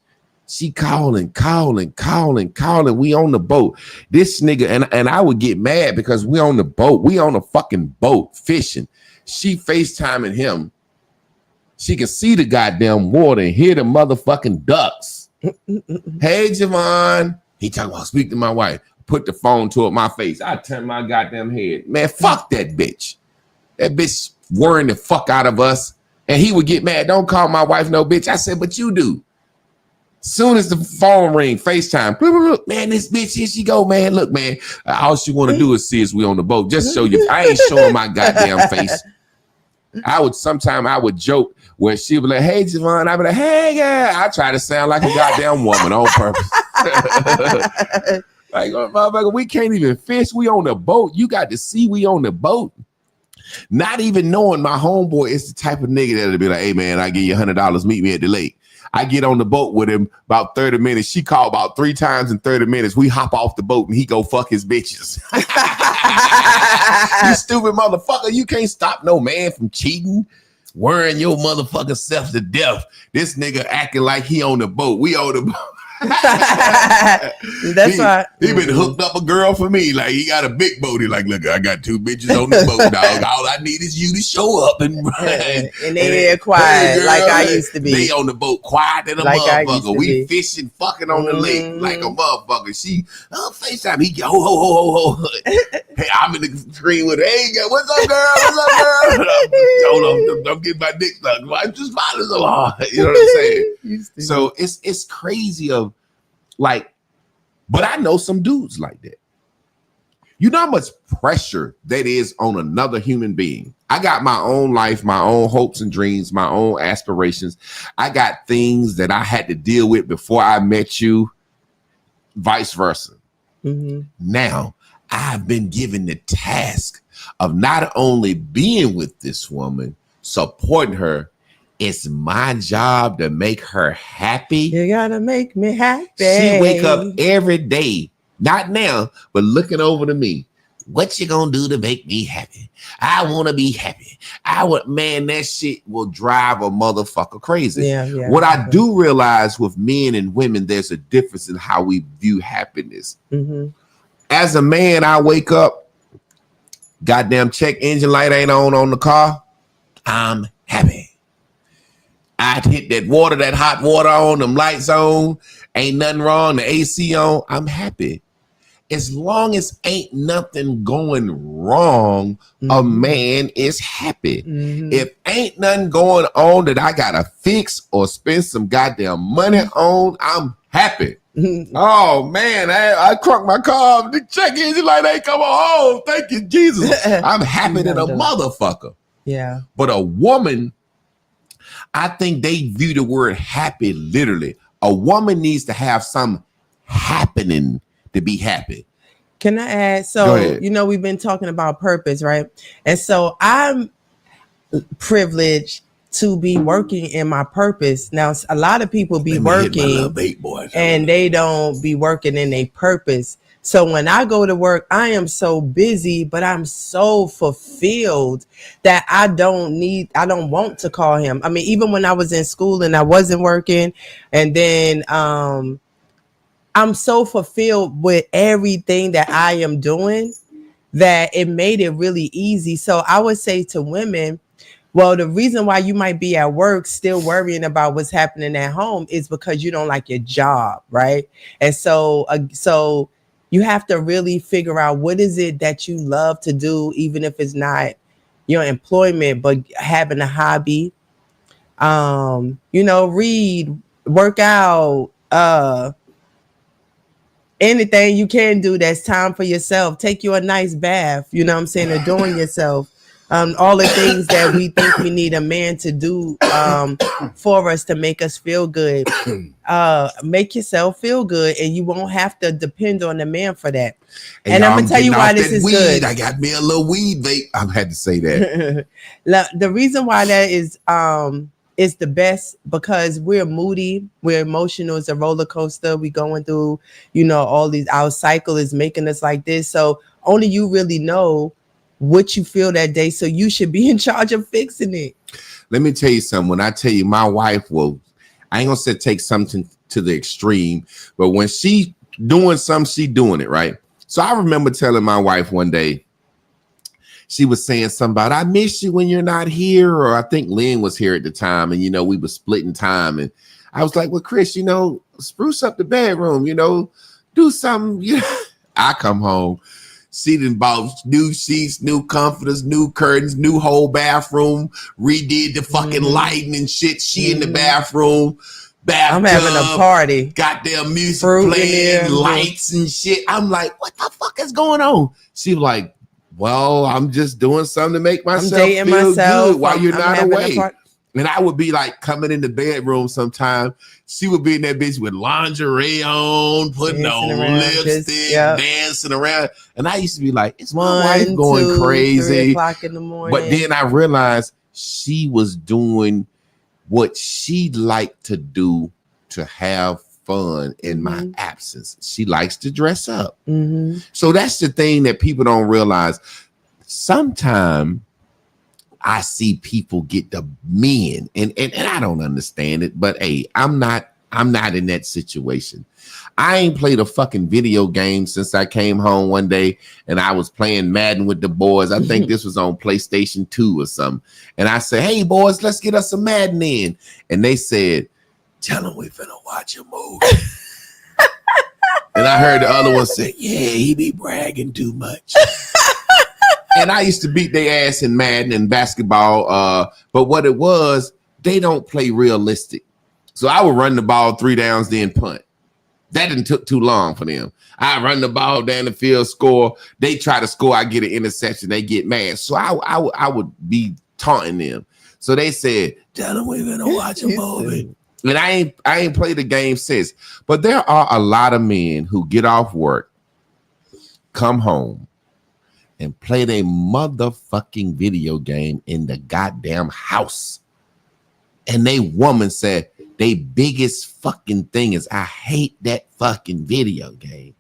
She calling. We on the boat. This nigga, and I would get mad because we on the boat. We on a fucking boat fishing. She FaceTiming him. She can see the goddamn water and hear the motherfucking ducks. Hey, Javon. He talking about, speak to my wife. Put the phone toward my face. I turn my goddamn head. Man, fuck that bitch. That bitch worrying the fuck out of us. And he would get mad. Don't call my wife no bitch. I said, but you do. Soon as the phone ring, FaceTime, man, this bitch, here she go, man. Look, man, all she want to do is see us we on the boat. Just show you. I ain't showing my goddamn face. I would joke where she would be like, hey, Javon. I'd be like, hey, yeah. I try to sound like a goddamn woman on purpose. Like, oh, motherfucker, we can't even fish. We on the boat. You got to see we on the boat. Not even knowing my homeboy is the type of nigga that'll be like, hey, man, I give you $100. Meet me at the lake. I get on the boat with him about 30 minutes. She called about 3 times in 30 minutes. We hop off the boat and he go fuck his bitches. You stupid motherfucker. You can't stop no man from cheating, worrying your motherfucking self to death. This nigga acting like he on the boat. We on the boat. That's right. He been hooked up a girl for me. Like he got a big boat. He like, look, I got 2 bitches on the boat, dog. All I need is you to show up and they quiet, like I used to be. They on the boat quiet than a like motherfucker. We fishing, fucking on the lake like a motherfucker. She FaceTime. He go ho. Hey, I'm in the screen with her. Hey, what's up, girl? Hold on, I'm getting my dick sucked. I just follow so hard. You know what I'm saying? So it's crazy of like, but I know some dudes like that. You know how much pressure that is on another human being. I got my own life, my own hopes and dreams, my own aspirations. I got things that I had to deal with before I met you, vice versa. Now, I've been given the task of not only being with this woman, supporting her. It's my job to make her happy. You gotta make me happy. She wake up every day, not now, but looking over to me. What you gonna do to make me happy? I want to be happy. Man, that shit will drive a motherfucker crazy. Yeah. What I do realize with men and women, there's a difference in how we view happiness. As a man, I wake up, goddamn check engine light ain't on the car. I'm happy. I hit that water, that hot water on, them lights on, ain't nothing wrong, the AC on, I'm happy. As long as ain't nothing going wrong, a man is happy. If ain't nothing going on that I gotta fix or spend some goddamn money on, I'm happy. Oh man, I cranked my car, the check engine light ain't come on home. Thank you, Jesus. I'm happy than a motherfucker. Yeah. But a woman, I think they view the word happy literally. A woman needs to have some happening to be happy. Can I add? Go So, ahead. you know, we've been talking about purpose, right? And so I'm privileged to be working in my purpose. Now, a lot of people be working and they don't be working in their purpose. So when I go to work, I am so busy, but I'm so fulfilled that I don't want to call him. I mean, even when I was in school and I wasn't working, and then I'm so fulfilled with everything that I am doing that it made it really easy. So I would say to women, well, the reason why you might be at work still worrying about what's happening at home is because you don't like your job, right? And so you have to really figure out what is it that you love to do, even if it's not your employment, but having a hobby, read, work out, anything you can do that's time for yourself. Take you a nice bath, you know what I'm saying, adorn yourself. All the things that we think we need a man to do for us to make us feel good. Make yourself feel good, and you won't have to depend on the man for that. And I'm gonna tell you why this is weed. good. I got me a little weed vape. I had to say that. The reason why that is the best, because we're moody, we're emotional. It's a roller coaster. We going through, all these. Our cycle is making us like this. So only you really know what you feel that day, so you should be in charge of fixing it. Let me tell you something. When I tell you my wife will, I ain't gonna say take something to the extreme, but when she doing something, she doing it right. So I remember telling my wife one day, she was saying something about, I miss you when you're not here, or I think Lynn was here at the time, and we were splitting time, and I was like, well, Chris, spruce up the bedroom, do something. I come home. She done bought new sheets, new comforters, new curtains, new whole bathroom, redid the fucking lighting and shit. She in the bathroom, I'm having a party. Got their music Fruit playing, lights and shit. I'm like, what the fuck is going on? She was like, well, I'm just doing something to make myself feel good while you're not away. And I would be like coming in the bedroom sometime. She would be in that bitch with lingerie on, putting on lipstick, dancing around. And I used to be like, is my wife going crazy? 3:00 in the morning. But then I realized she was doing what she liked to do to have fun in my absence. She likes to dress up. So that's the thing that people don't realize. Sometimes I see people get the men, and I don't understand it, but hey, I'm not in that situation. I ain't played a fucking video game since I came home one day and I was playing Madden with the boys. I think this was on PlayStation 2 or something. And I said, hey boys, let's get us some Madden in. And they said, tell them we finna watch a movie. And I heard the other one say, yeah, he be bragging too much. And I used to beat their ass in Madden and basketball. But what it was, they don't play realistic. So I would run the ball 3 downs, then punt. That didn't took too long for them. I run the ball down the field, score. They try to score. I get an interception. They get mad. So I would be taunting them. So they said, tell them we're going to watch a movie. And I ain't played the game since. But there are a lot of men who get off work, come home, and play their motherfucking video game in the goddamn house. And they woman said, they biggest fucking thing is, I hate that fucking video game.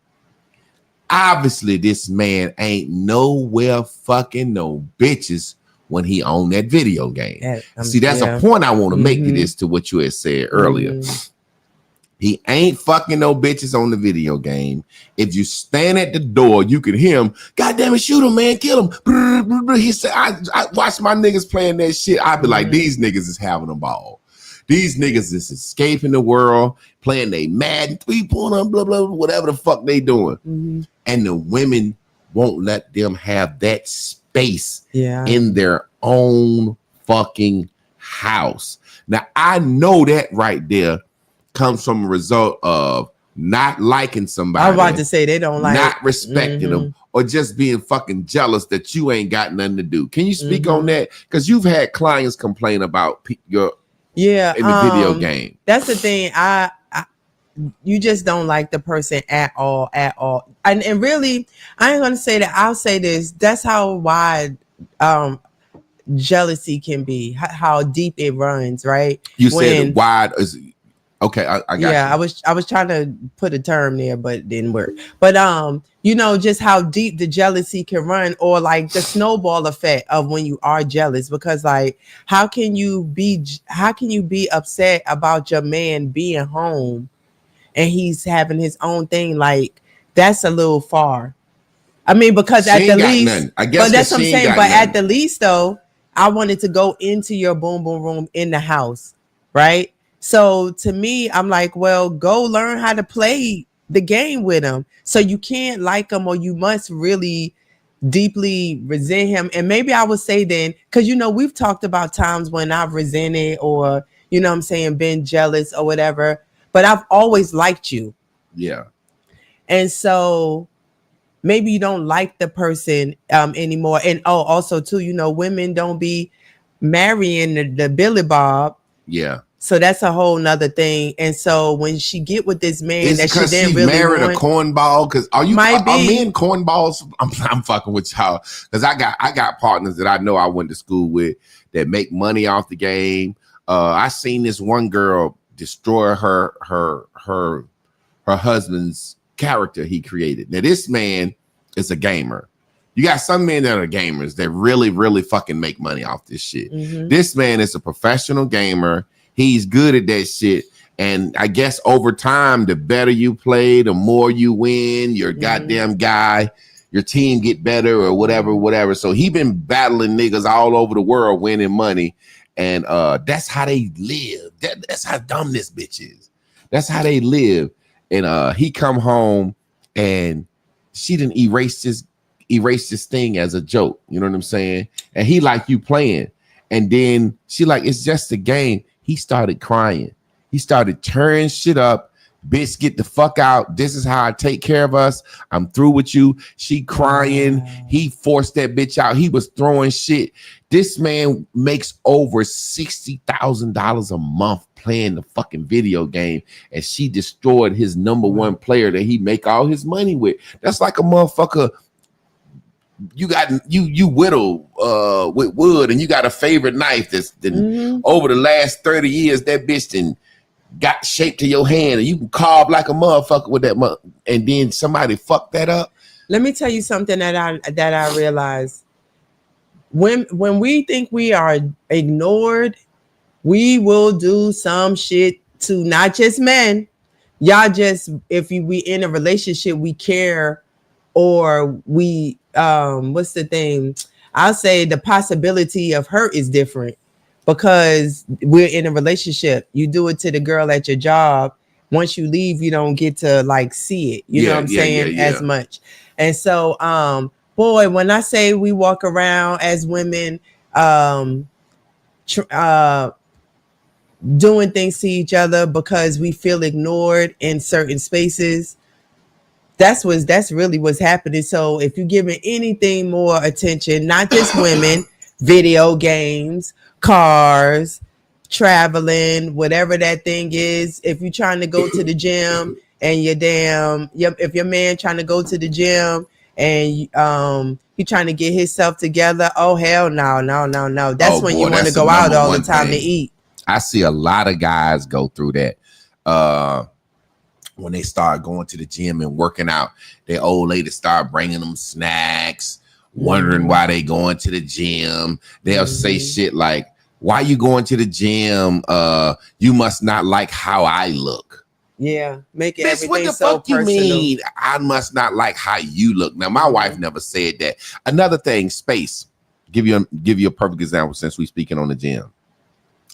Obviously, this man ain't nowhere fucking no bitches when he own that video game. See, that's a point I want to make to this, to what you had said earlier. He ain't fucking no bitches on the video game. If you stand at the door, you can hear him. God damn it, shoot him, man, kill him. He said, I watch my niggas playing that shit. I be like, these niggas is having a ball. These niggas is escaping the world, playing they Madden 3.0, blah, blah, whatever the fuck they doing. Mm-hmm. And the women won't let them have that space Yeah. in their own fucking house. Now, I know that right there comes from a result of not liking somebody. I was about to say they don't like not respecting them, or just being fucking jealous that you ain't got nothing to do. Can you speak on that? Because you've had clients complain about your in the video game. That's the thing. I you just don't like the person at all. And really, I ain't gonna say that. I'll say this. That's how wide jealousy can be. How deep it runs, right? You said wide is okay. I got you. I was trying to put a term there, but it didn't work. But you know, just how deep the jealousy can run, or like the snowball effect of when you are jealous. Because like, how can you be upset about your man being home and he's having his own thing? Like, that's a little far. I mean, because She at ain't the got least, nothing. I guess but that's what I'm she ain't saying. got But nothing. at the least, though, I wanted to go into your boom boom room in the house, right? So to me, I'm like, well, go learn how to play the game with him. So you can't like him, or you must really deeply resent him. And maybe I would say then, because you know, we've talked about times when I've resented, or you know what I'm saying, been jealous or whatever, but I've always liked you. Yeah. And so maybe you don't like the person anymore. And also too, you know, women don't be marrying the Billy Bob. Yeah. So that's a whole nother thing. And so when she get with this man Is that she because didn't she really married want, a cornball? Because are Might be. men cornballs? I'm fucking with y'all. Because I got partners that I know I went to school with that make money off the game. I seen this one girl destroy her husband's character he created. Now this man is a gamer. You got some men that are gamers that really, really fucking make money off this shit. Mhm. This man is a professional gamer. He's good at that shit. And I guess over time, the better you play, the more you win, your goddamn guy, your team get better or whatever. So he been battling niggas all over the world, winning money. And that's how they live. That's how dumb this bitch is. That's how they live. And he come home and she didn't erase this thing as a joke. You know what I'm saying? And he like, you playing. And then she like, it's just a game. He started crying. He started tearing shit up. Bitch, get the fuck out. This is how I take care of us. I'm through with you. She crying. He forced that bitch out. He was throwing shit. This man makes over $60,000 a month playing the fucking video game, and she destroyed his number one player that he make all his money with. That's like a motherfucker. You whittle with wood, and you got a favorite knife that's over the last 30 years, that bitch then got shaped to your hand, and you can carve like a motherfucker with that and then somebody fucked that up. Let me tell you something that I realized. When we think we are ignored, we will do some shit to not just men. Y'all just, if we in a relationship, we care, or we what's the thing? I'll say the possibility of hurt is different because we're in a relationship. You do it to the girl at your job. Once you leave, you don't get to like see it. You know what I'm saying? As much. And so, boy, when I say we walk around as women, doing things to each other because we feel ignored in certain spaces, that's really what's happening. So if you're giving anything more attention, not just women, video games, cars, traveling, whatever that thing is, if you're trying to go to the gym and if your man trying to go to the gym and he trying to get himself together, oh hell no. That's when you want to go out all the time to eat. I see a lot of guys go through that. When they start going to the gym and working out, their old lady start bringing them snacks, wondering why they going to the gym. They'll say shit like, why you going to the gym? You must not like how I look. Yeah, make it Bitch, everything what the so fuck personal. you mean? I must not like how you look. Now, my wife never said that. Another thing, space. Give you a perfect example since we speaking on the gym.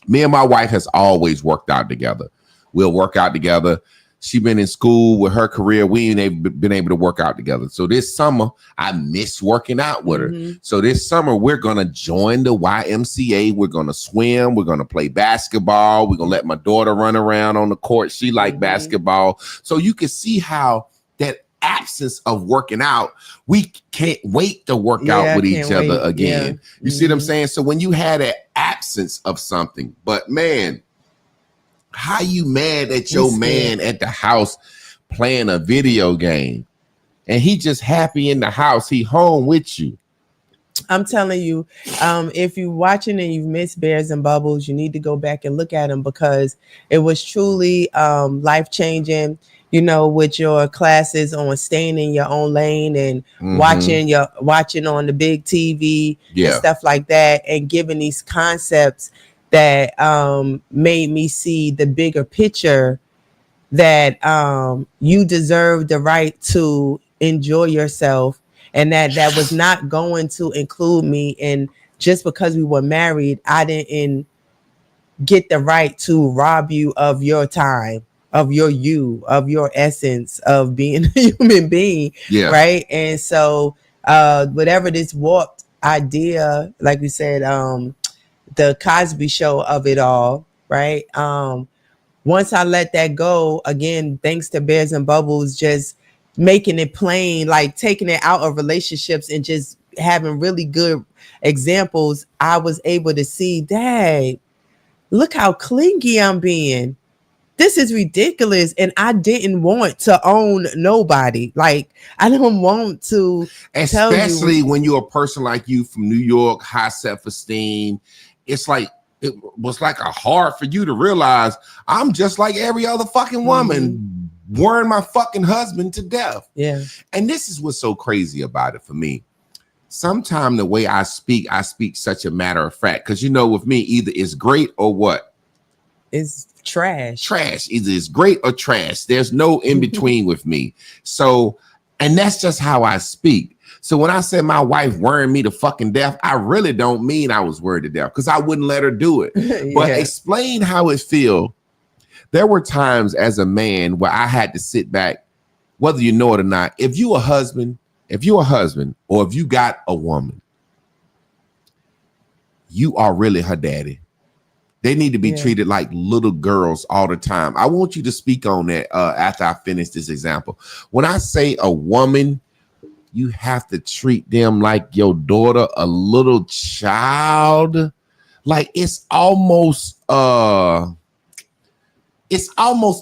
Me and my wife has always worked out together. We'll work out together. She been in school with her career. We ain't been able to work out together. So this summer, I miss working out with her. So this summer, we're going to join the YMCA. We're going to swim. We're going to play basketball. We're going to let my daughter run around on the court. She like basketball. So you can see how that absence of working out, we can't wait to work out with each other again. You see what I'm saying? So when you had an absence of something, but man, how you mad at your man at the house playing a video game and he just happy in the house, he home with you? I'm telling you, if you're watching and you've missed Bears and Bubbles, you need to go back and look at them because it was truly life-changing, you know, with your classes on staying in your own lane and watching on the big TV and stuff like that, and giving these concepts that made me see the bigger picture, that you deserve the right to enjoy yourself, and that was not going to include me. And just because we were married, I didn't get the right to rob you of your time, of your essence of being a human being. Right. And so whatever this warped idea, like we said, the Cosby Show of it all, right? Once I let that go, again, thanks to Bears and Bubbles, just making it plain, like taking it out of relationships and just having really good examples, I was able to see, dang, look how clingy I'm being. This is ridiculous. And I didn't want to own nobody. Like, I don't want to. Especially when you're a person like you from New York, high self-esteem. It's like, it was like a hard for you to realize I'm just like every other fucking woman, worrying my fucking husband to death. Yeah. And this is what's so crazy about it for me. Sometimes the way I speak such a matter of fact. Because, you know, with me, either it's great or what? It's trash. Trash. Either it's great or trash. There's no in between with me. So, and that's just how I speak. So when I said my wife worrying me to fucking death, I really don't mean I was worried to death, because I wouldn't let her do it. But explain how it feel. There were times as a man where I had to sit back, whether you know it or not. If you're a husband, or if you got a woman, you are really her daddy. They need to be treated like little girls all the time. I want you to speak on that after I finish this example. When I say a woman, you have to treat them like your daughter, a little child. Like it's almost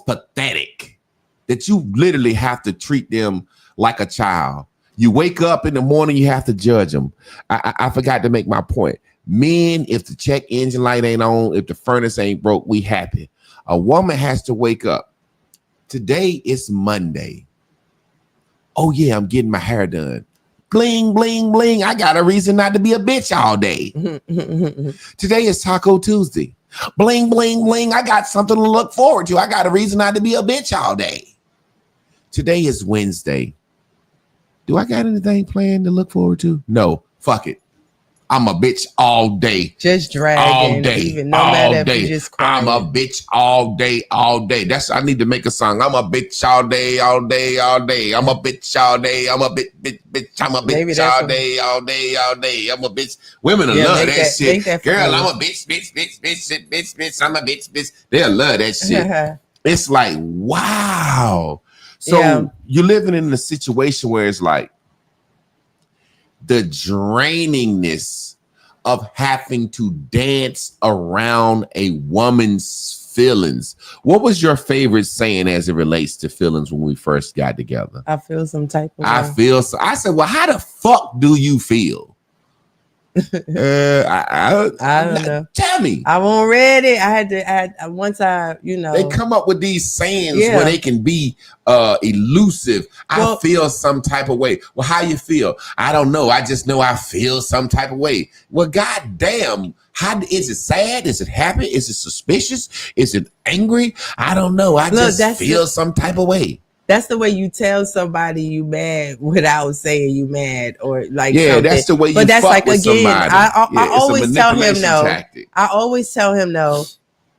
pathetic that you literally have to treat them like a child. You wake up in the morning, you have to judge them. I forgot to make my point. Men, if the check engine light ain't on, if the furnace ain't broke, we happy. A woman has to wake up. Today is Monday. Oh yeah, I'm getting my hair done. Bling, bling, bling. I got a reason not to be a bitch all day. Today is Taco Tuesday. Bling, bling, bling. I got something to look forward to. I got a reason not to be a bitch all day. Today is Wednesday. Do I got anything planned to look forward to? No, fuck it. I'm a bitch all day. Just dragging. All day. Even no matter if you just crying. I'm a bitch all day, all day. I need to make a song. I'm a bitch all day, all day, all day. I'm a bitch all day. I'm a bitch. I'm a bitch all day, all day, all day. I'm a bitch. Women will love that shit. Girl, I'm a bitch. I'm a bitch. They'll love that shit. It's like, wow. So you're living in a situation where it's like, the drainingness of having to dance around a woman's feelings. What was your favorite saying as it relates to feelings when we first got together? I feel some type of way. I said, well, how the fuck do you feel? I don't know. Tell me. I won't read it. I had once they come up with these sayings where they can be elusive. I feel some type of way. Well, how you feel? I don't know. I just know I feel some type of way. Well, goddamn. How is it sad? Is it happy? Is it suspicious? Is it angry? I don't know. I just feel some type of way. that's the way you tell somebody you mad without saying you mad or like Yeah, something. that's the way you But that's fuck like, with again, somebody. I Yeah, it's a always tell him manipulation no. tactic. I always tell him no.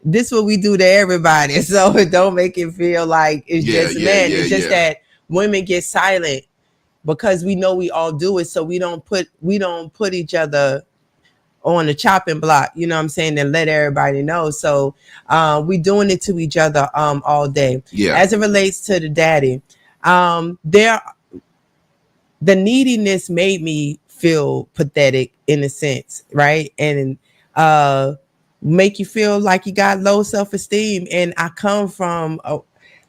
This what we do to everybody. So it don't make it feel like it's just men. It's just that women get silent because we know we all do it. So we don't put each other on the chopping block, you know what I'm saying, and let everybody know. So we doing it to each other all day. Yeah. As it relates to the daddy, the neediness made me feel pathetic in a sense, right? And make you feel like you got low self-esteem. And I come from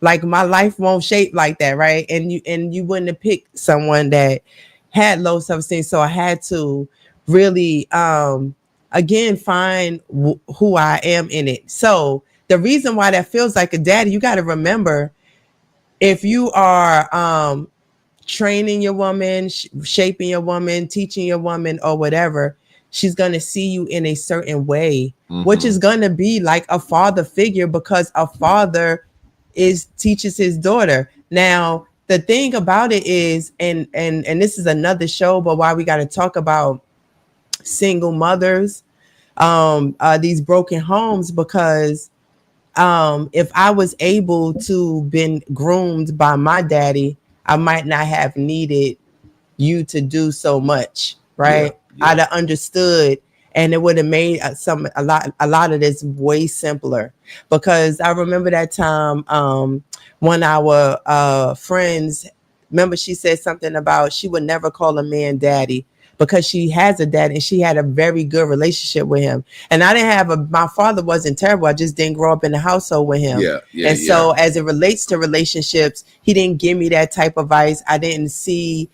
like my life won't shape like that, right? And you wouldn't have picked someone that had low self-esteem. So I had to really again find who I am in it. So the reason why that feels like a daddy, you got to remember, if you are training your woman, shaping your woman, teaching your woman or whatever, she's going to see you in a certain way, which is going to be like a father figure, because a father teaches his daughter. Now, the thing about it is, and this is another show, but why we got to talk about single mothers, these broken homes, because if I was able to been groomed by my daddy, I might not have needed you to do so much, right? Yeah. I'd have understood, and it would have made a lot of this way simpler. Because I remember that time when our friends, remember, she said something about she would never call a man daddy because she has a dad and she had a very good relationship with him. And I didn't have my father wasn't terrible. I just didn't grow up in the household with him. So as it relates to relationships, he didn't give me that type of advice. I didn't see,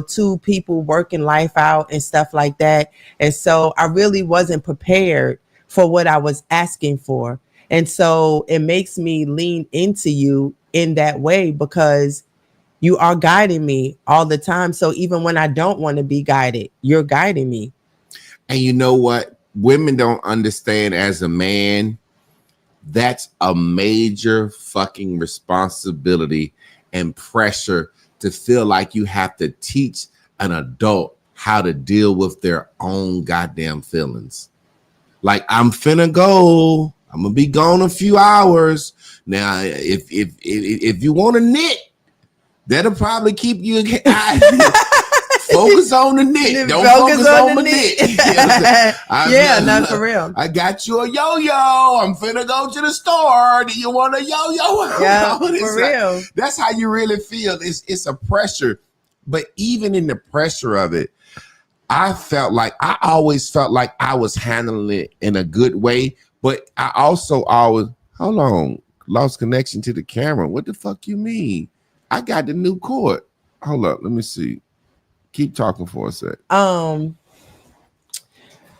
two people working life out and stuff like that. And so I really wasn't prepared for what I was asking for. And so it makes me lean into you in that way, because you are guiding me all the time. So even when I don't want to be guided, you're guiding me. And you know what? Women don't understand, as a man, that's a major fucking responsibility and pressure to feel like you have to teach an adult how to deal with their own goddamn feelings. Like, I'm finna go. I'm gonna be gone a few hours. Now, if you want to knit, that'll probably keep you focus on the knit. Don't focus on the knit. Not for real. I got you a yo-yo. I'm finna go to the store. Do you want a yo-yo? Yeah, for real. That's how you really feel. It's a pressure. But even in the pressure of it, I always felt like I was handling it in a good way. But I also always, hold on, lost connection to the camera. What the fuck you mean? I got the new cord. Hold up, let me see. Keep talking for a sec.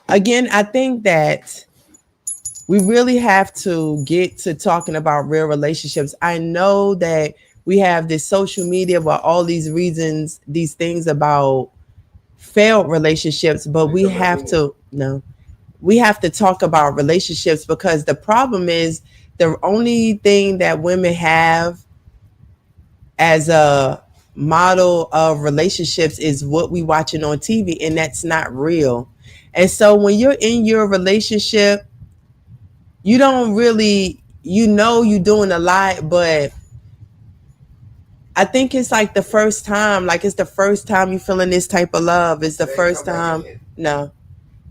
Again, I think that we really have to get to talking about real relationships. I know that we have this social media about all these reasons, these things about failed relationships, but we have to talk about relationships, because the problem is the only thing that women have as a model of relationships is what we watching on TV, and that's not real. And so when you're in your relationship, you don't really, you're doing a lot, but I think it's like the first time, it's the first time you feeling this type of love. It's the first time. No.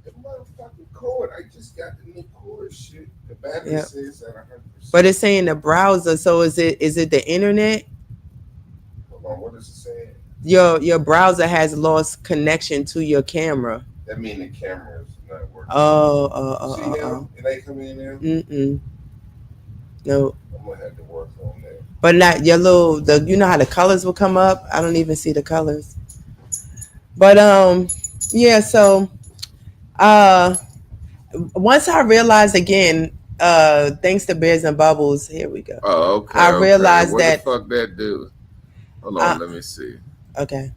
The motherfucking cord. I just got the new cord shit. The battery says at 100%. But it's saying the browser. So is it the internet? What is it saying? Your browser has lost connection to your camera. That means the camera is not working. See now? It ain't coming in now? No. I'm gonna have to work on that. But not your you know how the colors will come up? I don't even see the colors. But so once I realized, again, thanks to Bears and Bubbles, here we go. Oh, okay. I realized what that. What the fuck that do? Hold on, let me see. Okay.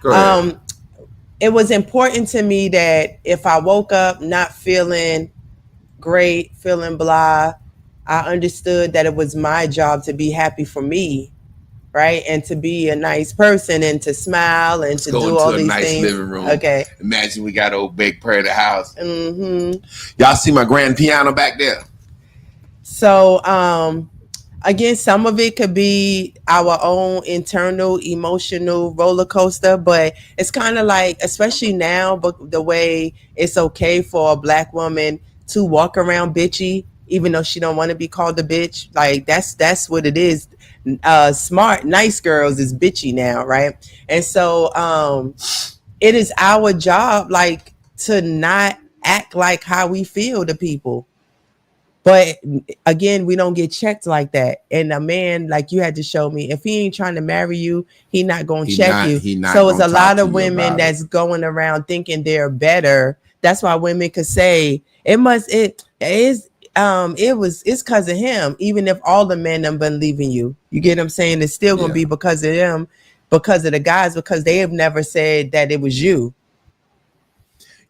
Go ahead. It was important to me that if I woke up not feeling great, feeling blah, I understood that it was my job to be happy for me. right? And to be a nice person and to smile and to do all these nice things. Living room. Okay. Imagine we got old big prayer at the house. Mm-hmm. Y'all see my grand piano back there? So, again, some of it could be our own internal emotional roller coaster, but it's kind of like, especially now, but the way it's okay for a Black woman to walk around bitchy, even though she don't want to be called a bitch. Like that's what it is. Smart, nice girls is bitchy now, right? And so it is our job, like, to not act like how we feel to people. But again, we don't get checked like that. And a man, like you had to show me, if he ain't trying to marry you, he not going to check you. So it's a lot of women that's going around thinking they're better. That's why women could say it's because of him, even if all the men have been leaving you. You get what I'm saying? It's still gonna be because of them, because of the guys, because they have never said that it was you.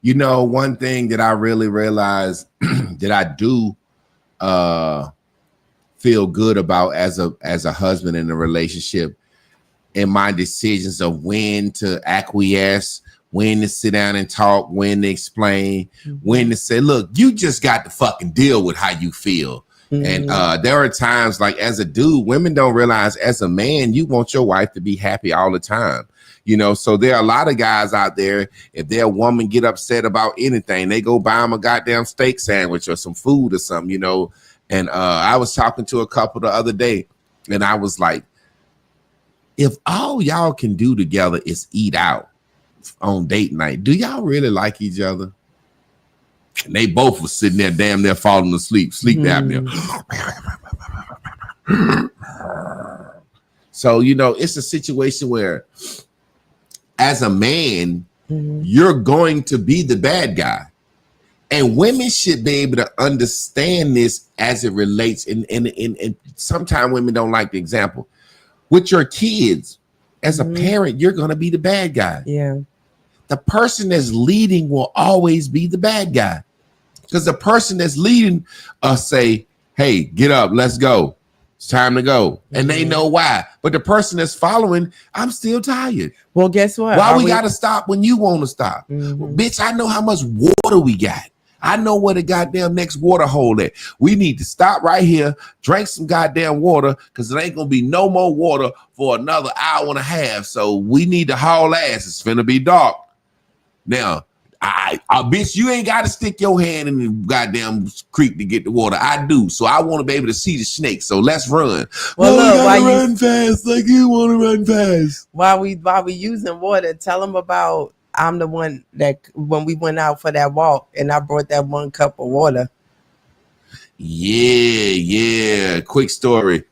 You know, one thing that I really realized that I do feel good about as a husband in a relationship, in my decisions of when to acquiesce, when to sit down and talk, when to explain, when to say, look, you just got to fucking deal with how you feel. And there are times, like, as a dude, women don't realize, as a man, you want your wife to be happy all the time. You know, so there are a lot of guys out there, if their woman get upset about anything, they go buy them a goddamn steak sandwich or some food or something, you know. And I was talking to a couple the other day, and I was like, if all y'all can do together is eat out on date night, do y'all really like each other? And they both were sitting there damn near falling asleep, sleep apnea. So, you know, it's a situation where, as a man, you're going to be the bad guy. And women should be able to understand this as it relates. And sometimes women don't like the example. With your kids, as a parent, you're going to be the bad guy. Yeah. The person that's leading will always be the bad guy. Because the person that's leading say, hey, get up, let's go. It's time to go. And they know why. But the person that's following, I'm still tired. Well, guess what? Why we got to stop when you want to stop? Well, bitch, I know how much water we got. I know where the goddamn next water hole at. We need to stop right here, drink some goddamn water, because there ain't going to be no more water for another hour and a half. So we need to haul ass. It's finna be dark. Now, I bitch, you ain't got to stick your hand in the goddamn creek to get the water. I do. So I want to be able to see the snake. So let's run. Well, look, why you run fast like you want to run fast? While we using water, tell them about, I'm the one that when we went out for that walk and I brought that 1 cup of water. Yeah. Quick story.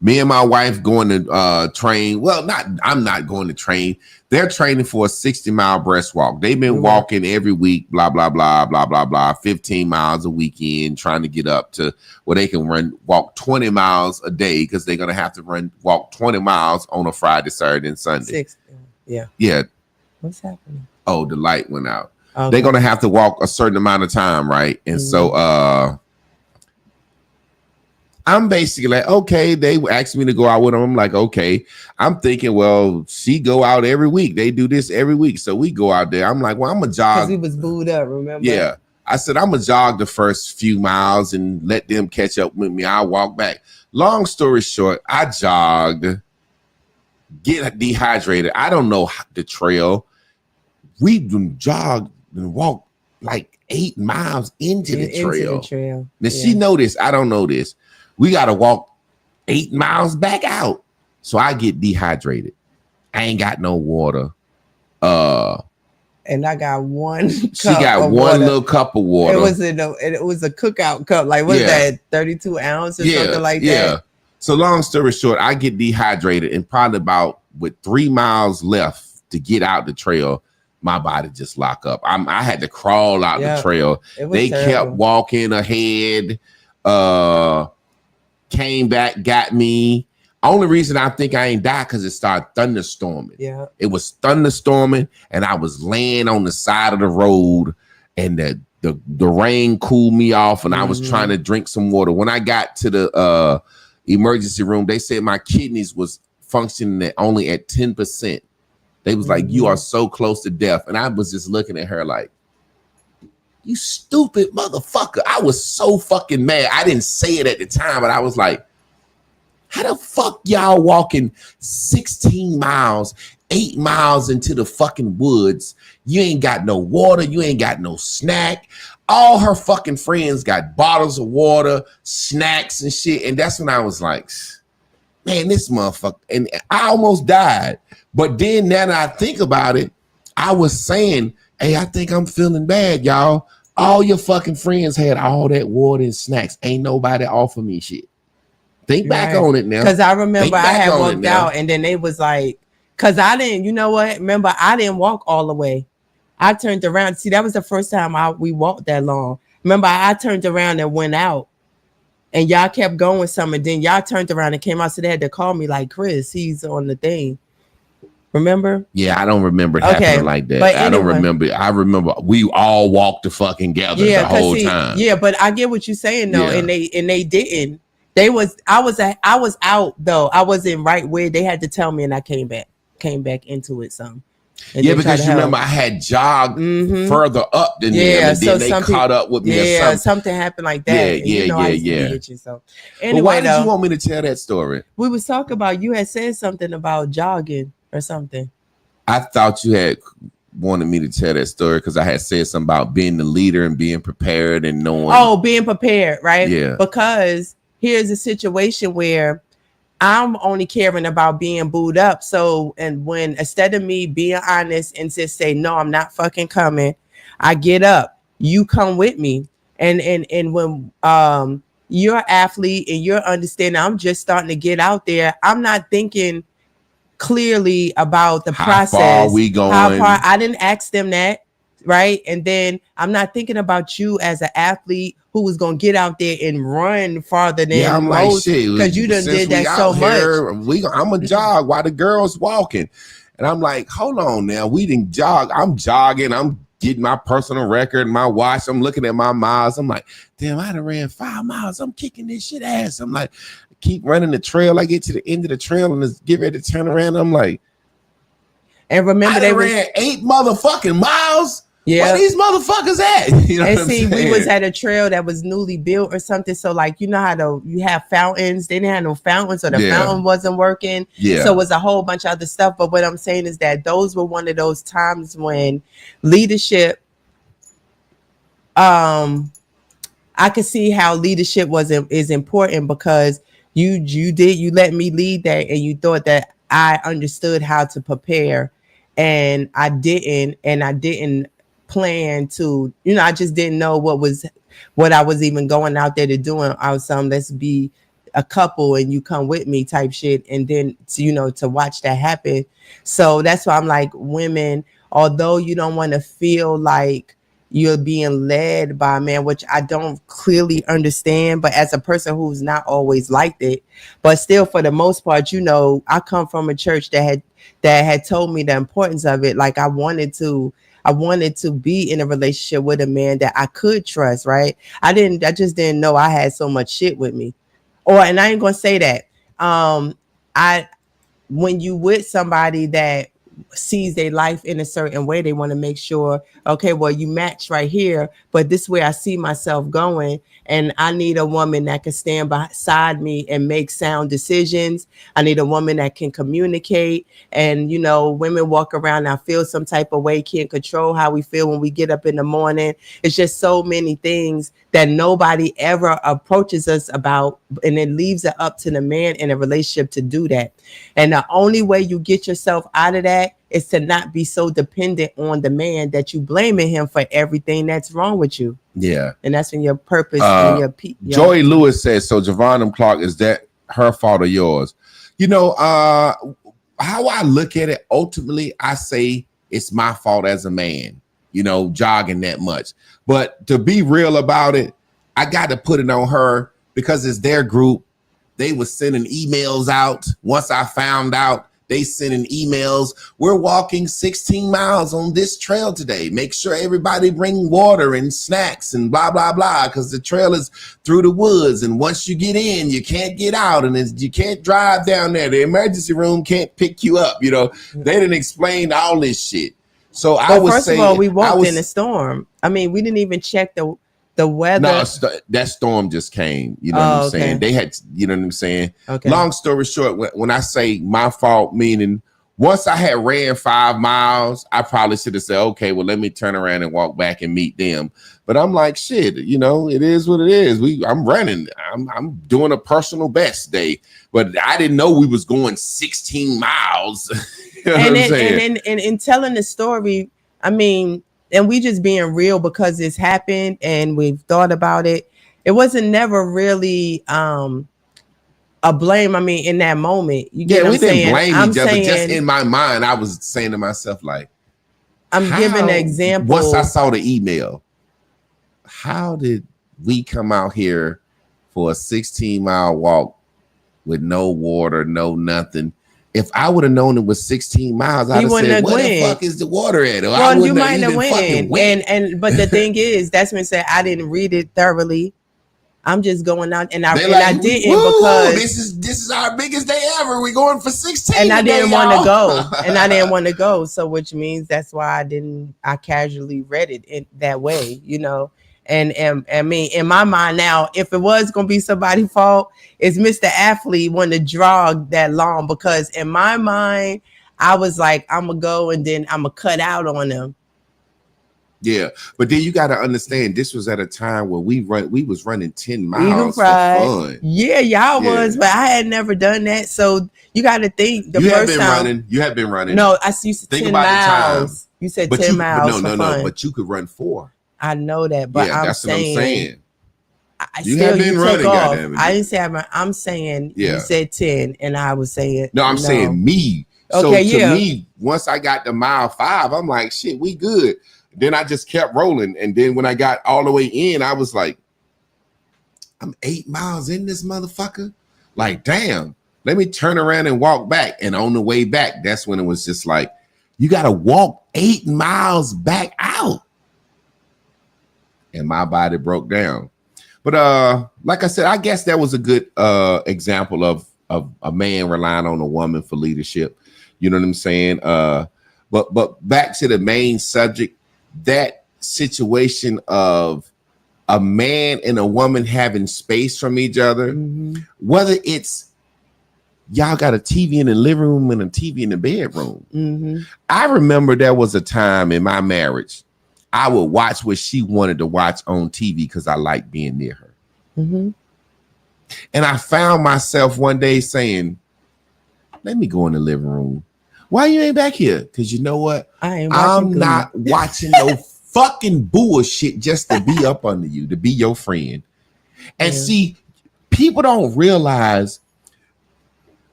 Me and my wife going to train. Well, I'm not going to train. They're training for a 60-mile breastwalk. They've been walking every week, blah, blah, blah, blah, blah, blah, 15 miles a weekend, trying to get up to where they can walk 20 miles a day, because they're going to have to walk 20 miles on a Friday, Saturday, and Sunday. 6. Yeah. What's happening? Oh, the light went out. Okay. They're going to have to walk a certain amount of time, right? And so I'm basically like, okay, they asked me to go out with them. I'm like, okay. I'm thinking, well, she go out every week. They do this every week. So we go out there. I'm like, well, I'm a jog. Because he was booed up, remember? Yeah. I said, I'm going to jog the first few miles and let them catch up with me. I'll walk back. Long story short, I jogged, get dehydrated. I don't know the trail. We jogged and walked like 8 miles into the trail. Now, she know this. I don't know this. We got to walk 8 miles back out. So I get dehydrated. I ain't got no water. And I got 1 cup. She got one little cup of water. It was a cookout cup. Like, what's that? 32 ounces or something like that? Yeah. So long story short, I get dehydrated, and probably about with 3 miles left to get out the trail, my body just lock up. I had to crawl out the trail. They kept walking ahead. Came back, got me. Only reason I think I ain't died because it started thunderstorming. Yeah, it was thunderstorming, and I was laying on the side of the road, and the rain cooled me off, and I was trying to drink some water. When I got to the emergency room. They said my kidneys was functioning only at 10%. They was like, you are so close to death. And I was just looking at her like, you stupid motherfucker. I was so fucking mad. I didn't say it at the time, but I was like, how the fuck y'all walking 16 miles, 8 miles into the fucking woods? You ain't got no water. You ain't got no snack. All her fucking friends got bottles of water, snacks and shit. And that's when I was like, man, this motherfucker. And I almost died. But then now that I think about it, I was saying, hey, I think I'm feeling bad, y'all. All your fucking friends had all that water and snacks. Ain't nobody offer me shit. Think back on it now. Because I remember I had walked out and then they was like, because I didn't, you know what? Remember, I didn't walk all the way. I turned around. See, that was the first time we walked that long. Remember, I turned around and went out. And y'all kept going some. And then y'all turned around and came out. So they had to call me like, Chris, he's on the thing. Remember? Yeah, I don't remember it happening like that. But I don't remember. I remember we all walked the fucking together the whole time. Yeah, but I get what you're saying though. Yeah. And they didn't. I was out though. I wasn't right where they had to tell me, and I came back into it some. Yeah, because you remember I had jogged further up than them, and then they caught up with me. Yeah, something happened like that. Yeah. So anyway, but why did you want me to tell that story? We was talking about, you had said something about jogging or something. I thought you had wanted me to tell that story because I had said something about being the leader and being prepared and knowing. Oh, being prepared, right? Yeah. Because here's a situation where I'm only caring about being booed up. So, and when instead of me being honest and just say, no, I'm not fucking coming, I get up, you come with me. And when you're an athlete and you're understanding, I'm just starting to get out there, I'm not thinking clearly about the process. How far we going? I didn't ask them that, right? And then I'm not thinking about you as an athlete who was gonna get out there and run farther than I'm like, shit, because you done did that so much. I'm a jog while the girl's walking, and I'm like, hold on now, we didn't jog. I'm jogging. I'm getting my personal record, my watch. I'm looking at my miles. I'm like, damn, I done ran 5 miles. I'm kicking this shit ass. I'm like, keep running the trail. I get to the end of the trail and just get ready to turn around. I'm like, and remember they ran 8 motherfucking miles. Yeah, where these motherfuckers at? You know and see, we was at a trail that was newly built or something. So like, you know how you have fountains. They didn't have no fountains, or the fountain wasn't working. Yeah. So it was a whole bunch of other stuff. But what I'm saying is that those were one of those times when leadership, I could see how leadership is important because you let me lead that, and you thought that I understood how to prepare, and I didn't plan to, I just didn't know what I was even going out there to do. And I was saying, let's be a couple and you come with me type shit. And then to watch that happen. So that's why I'm like, women, although you don't want to feel like you're being led by a man, which I don't clearly understand, but as a person who's not always liked it, but still for the most part, I come from a church that had told me the importance of it. Like I wanted to be in a relationship with a man that I could trust, right? I just didn't know I had so much shit with me. And I ain't gonna say that. When you with somebody that sees their life in a certain way, they want to make sure, okay, well, you match right here, but this way I see myself going, and I need a woman that can stand beside me and make sound decisions. I need a woman that can communicate. And women walk around, I feel some type of way, can't control how we feel when we get up in the morning. It's just so many things that nobody ever approaches us about, and it leaves it up to the man in a relationship to do that. And the only way you get yourself out of that is to not be so dependent on the man that you blaming him for everything that's wrong with you. Yeah. And that's when your purpose and your Joey Lewis says, so Javon Clark, is that her fault or yours? How I look at it, ultimately, I say it's my fault as a man, jogging that much. But to be real about it, I got to put it on her because it's their group. They were sending emails out once I found out They sending emails. We're walking 16 miles on this trail today. Make sure everybody bring water and snacks and blah, blah, blah, because the trail is through the woods. And once you get in, you can't get out, and you can't drive down there. The emergency room can't pick you up. You know, they didn't explain all this shit. So I was first of all, we walked in a storm. I mean, we didn't even check the weather. No, that storm just came. You know what I'm saying? They had, you know what I'm saying? Okay. Long story short, when I say my fault, meaning once I had ran 5 miles, I probably should have said, okay, well, let me turn around and walk back and meet them. But I'm like, shit, you know, it is what it is. I'm running. I'm doing a personal best day. But I didn't know we was going 16 miles. You know what I'm saying? And in telling the story, I mean, and we just being real because it's happened and we've thought about it. It wasn't never really a blame. I mean, in that moment, you get what I'm saying? We didn't blame each other. Just in my mind, I was saying to myself, like, I'm giving an example. Once I saw the email, how did we come out here for a 16-mile walk with no water, no nothing? If I would have known it was 16 miles, I'd have said, "Where the fuck is the water at?" Or well, you might have went. And but the thing is, that's when I said I didn't read it thoroughly. I'm just going out, and I didn't because this is our biggest day ever. We're going for 16, and I didn't want to go, and I didn't want to go. So, which means that's why I casually read it in that way, you know. And I mean, in my mind now, if it was gonna be somebody's fault, it's Mr. Athlete wanting to draw that long, because in my mind, I was like, I'm gonna go and then I'm gonna cut out on them. Yeah, but then you got to understand, this was at a time where we was running 10 miles for fun. Yeah, y'all was, but I had never done that. So you got to think you have been running. No, I used to think 10 miles. You said 10 miles. No, but you could run 4. I know that, but yeah, that's what I'm saying. You have been running, goddamn it. I didn't say I'm saying you said 10, and I was saying no. I'm saying me. Okay, so to me, once I got to mile 5, I'm like, shit, we good. Then I just kept rolling, and then when I got all the way in, I was like, I'm 8 miles in this motherfucker. Like, damn. Let me turn around and walk back. And on the way back, that's when it was just like, you got to walk 8 miles back out. And my body broke down. But like I said, I guess that was a good example of a man relying on a woman for leadership. You know what I'm saying? But back to the main subject, that situation of a man and a woman having space from each other, whether it's y'all got a TV in the living room and a TV in the bedroom. I remember there was a time in my marriage I would watch what she wanted to watch on TV because I liked being near her. And I found myself one day saying, let me go in the living room. Why you ain't back here? Because you know what? I'm not watching no fucking bullshit just to be up under you, to be your friend. And see, people don't realize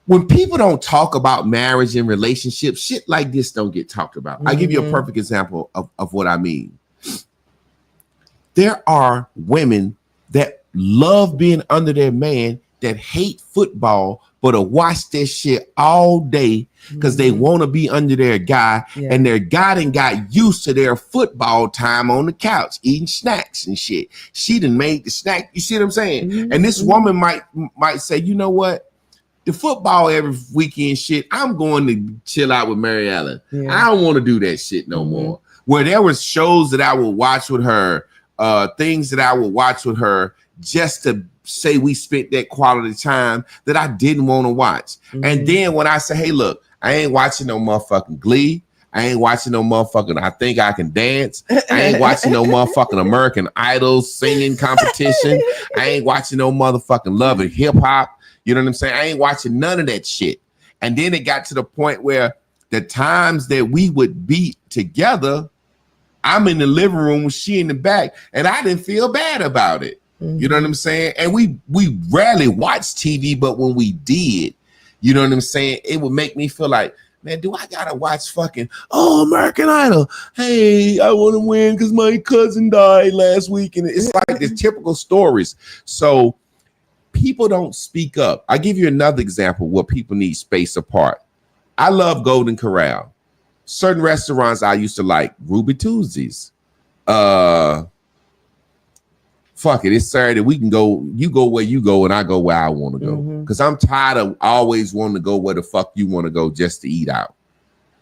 when people don't talk about marriage and relationships, shit like this don't get talked about. I'll give you a perfect example of what I mean. There are women that love being under their man that hate football, but to watch this shit all day because they want to be under their guy, and their guy done got used to their football time on the couch, eating snacks and shit. She done made the snack. You see what I'm saying? And this woman might say, you know what? The football every weekend shit, I'm going to chill out with Mary Ellen. I don't want to do that shit no more. Where there was shows that I would watch with her, things that I would watch with her just to say we spent that quality time that I didn't want to watch. And then when I say, hey, look, I ain't watching no motherfucking Glee. I ain't watching no motherfucking I Think I Can Dance. I ain't watching no motherfucking American Idol singing competition. I ain't watching no motherfucking Love and Hip Hop. You know what I'm saying? I ain't watching none of that shit. And then it got to the point where the times that we would be together, I'm in the living room, she in the back, and I didn't feel bad about it. You know what I'm saying? And we rarely watch TV, but when we did, you know what I'm saying, it would make me feel like, man, do I gotta watch fucking American Idol? Hey, I want to win because my cousin died last week, and it's like the typical stories. So people don't speak up. I give you another example where people need space apart. I love Golden Corral. Certain restaurants I used to like, Ruby Tuesdays. Fuck it, it's Saturday. We can go. You go where you go, and I go where I want to go. Because I'm tired of always wanting to go where the fuck you want to go just to eat out.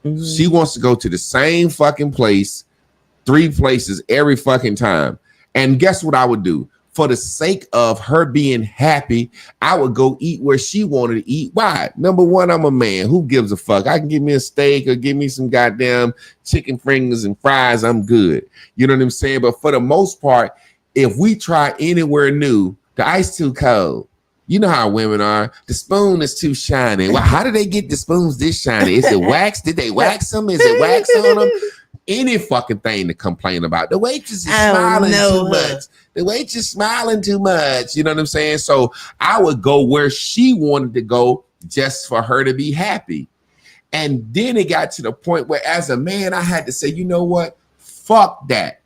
She wants to go to the same fucking place, 3 places every fucking time. And guess what I would do? For the sake of her being happy, I would go eat where she wanted to eat. Why? Number one, I'm a man. Who gives a fuck? I can give me a steak or give me some goddamn chicken fingers and fries. I'm good. You know what I'm saying? But for the most part, if we try anywhere new, the ice too cold. You know how women are. The spoon is too shiny. Well, how did they get the spoons this shiny? Is it wax? Did they wax them? Is it wax on them? Any fucking thing to complain about. The waitress is smiling too much. The waitress smiling too much. You know what I'm saying? So I would go where she wanted to go just for her to be happy. And then it got to the point where as a man, I had to say, you know what? Fuck that.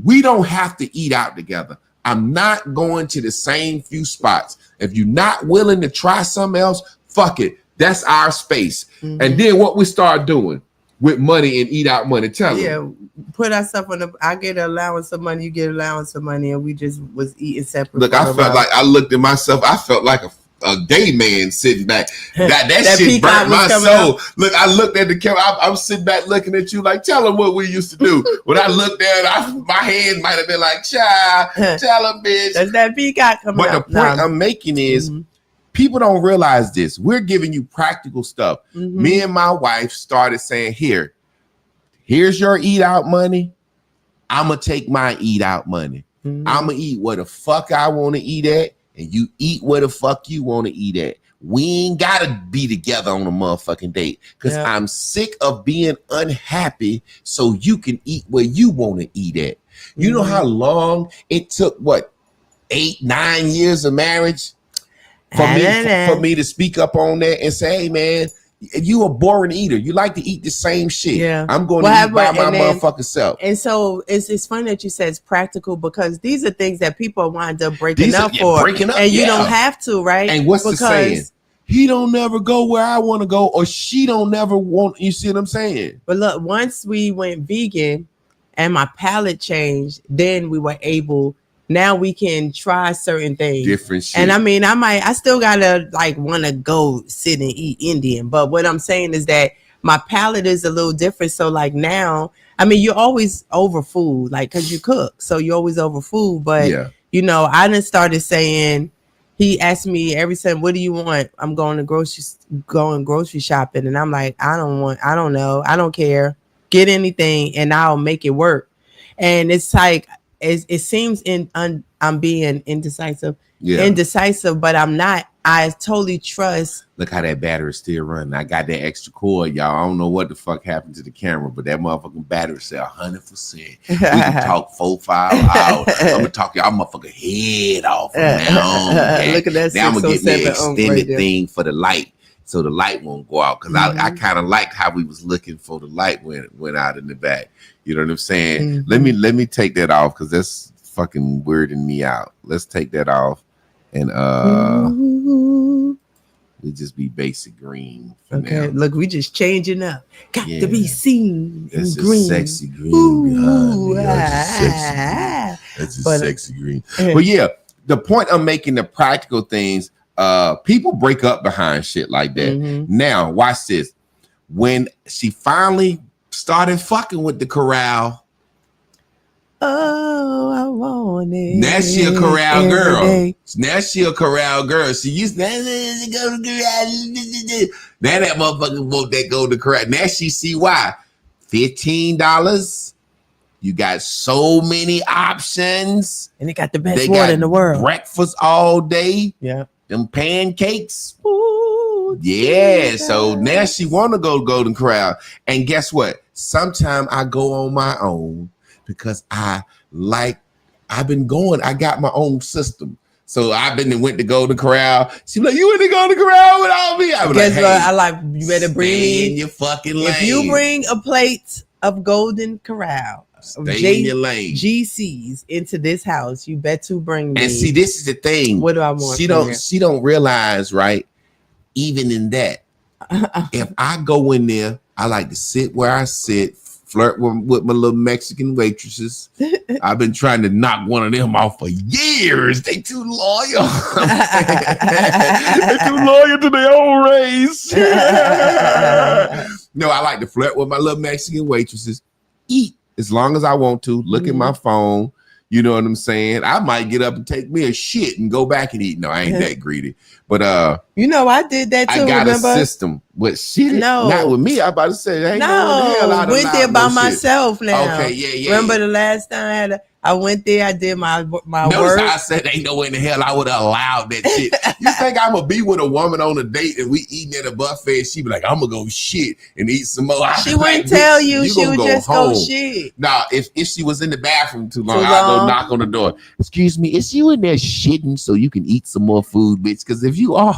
We don't have to eat out together. I'm not going to the same few spots. If you're not willing to try something else, fuck it. That's our space. And then what we start doing with money and eat out money, tell them. Yeah, put ourselves on the. I get an allowance of money, you get allowance of money, and we just was eating separate. Look, I felt like I looked at myself. I felt like a gay man sitting back. That shit burnt my soul. Look, I looked at the camera. I'm sitting back looking at you like, tell them what we used to do. When I looked at it, my hand might have been like, child, tell them, bitch. That's that peacock coming But up. the point I'm making is, people don't realize this. We're giving you practical stuff. Me and my wife started saying, here's your eat out money. I'm going to take my eat out money. I'm going to eat where the fuck I want to eat at, and you eat where the fuck you want to eat at. We ain't got to be together on a motherfucking date because I'm sick of being unhappy so you can eat where you want to eat at. You know how long it took, 8-9 years of marriage? For me to speak up on that and say, hey man, you a boring eater. You like to eat the same shit. Yeah. I'm going to eat by my motherfucking self. And so it's funny that you said it's practical because these are things that people wind up breaking up for. And you don't have to, right? And what's the saying? He don't never go where I want to go, or she don't never want. You see what I'm saying? But look, once we went vegan and my palate changed, then we were able. Now we can try certain things. Different shit. And I mean, I still gotta want to go sit and eat Indian. But what I'm saying is that my palate is a little different. So now, I mean, you're always over food, cause you cook. So you're always over food. But I done started saying, he asked me every time, what do you want? I'm going grocery shopping. And I'm like, I don't know. I don't care. Get anything and I'll make it work. And it's like, it seems I'm being indecisive, but I'm not. I totally trust. Look how that battery's still running. I got that extra cord, y'all. I don't know what the fuck happened to the camera, but that motherfucking battery said 100%. We can talk 4-5 hours. I'm gonna talk y'all motherfucking head off from now on. Okay? Look at that. Now I'm gonna get me an extended thing for the light, so the light won't go out. Because I kind of liked how we was looking for the light when it went out in the back. You know what I'm saying? Let me take that off because that's fucking weirding me out. Let's take that off and we just be basic green. Okay, now. Look, we just changing up. Got to be seen in green. Sexy green behind me. That's a sexy green. But yeah, the point I'm making, the practical things, people break up behind shit like that. Now, watch this. When she finally started fucking with the corral. Oh, I want it. Now she a corral girl. Now she a corral girl. She used to go to corral. Now that motherfucker want that go to corral. Now she see why. $15. You got so many options. And they got the best water in the world. Breakfast all day. Yeah. Them pancakes. Ooh, yeah. So now she want to go Golden Corral. And guess what? Sometimes I go on my own because I've been going. I got my own system. So I've been and went to Golden Corral. She be like, you went to Golden Corral without me? I was like, hey, you better bring in your fucking lane. If you bring a plate of Golden Corral, stay in your lane. GCs into this house, you bet to bring me. And see, this is the thing. What do I want? She don't realize, right? Even in that, If I go in there, I like to sit where I sit, flirt with my little Mexican waitresses. I've been trying to knock one of them off for years. They too loyal. They too loyal to their own race. No, I like to flirt with my little Mexican waitresses. Eat as long as I want to. Look at my phone. You know what I'm saying? I might get up and take me a shit and go back and eat. No, I ain't that greedy. But you know, I did that too. I got remember? a system. But shit, No. not with me. I about to say, ain't No, went there by myself now. Okay, yeah. Remember the last time I went there, I did my Notice work. how I said ain't no way in the hell I would have allowed that shit. You think I'm gonna be with a woman on a date and we eating at a buffet and she be like, I'm gonna go shit and eat some more. She wouldn't tell you. She would just go shit. Nah, if she was in the bathroom too long, I'll go knock on the door. Excuse me, is you in there shitting so you can eat some more food, bitch? Because if you are,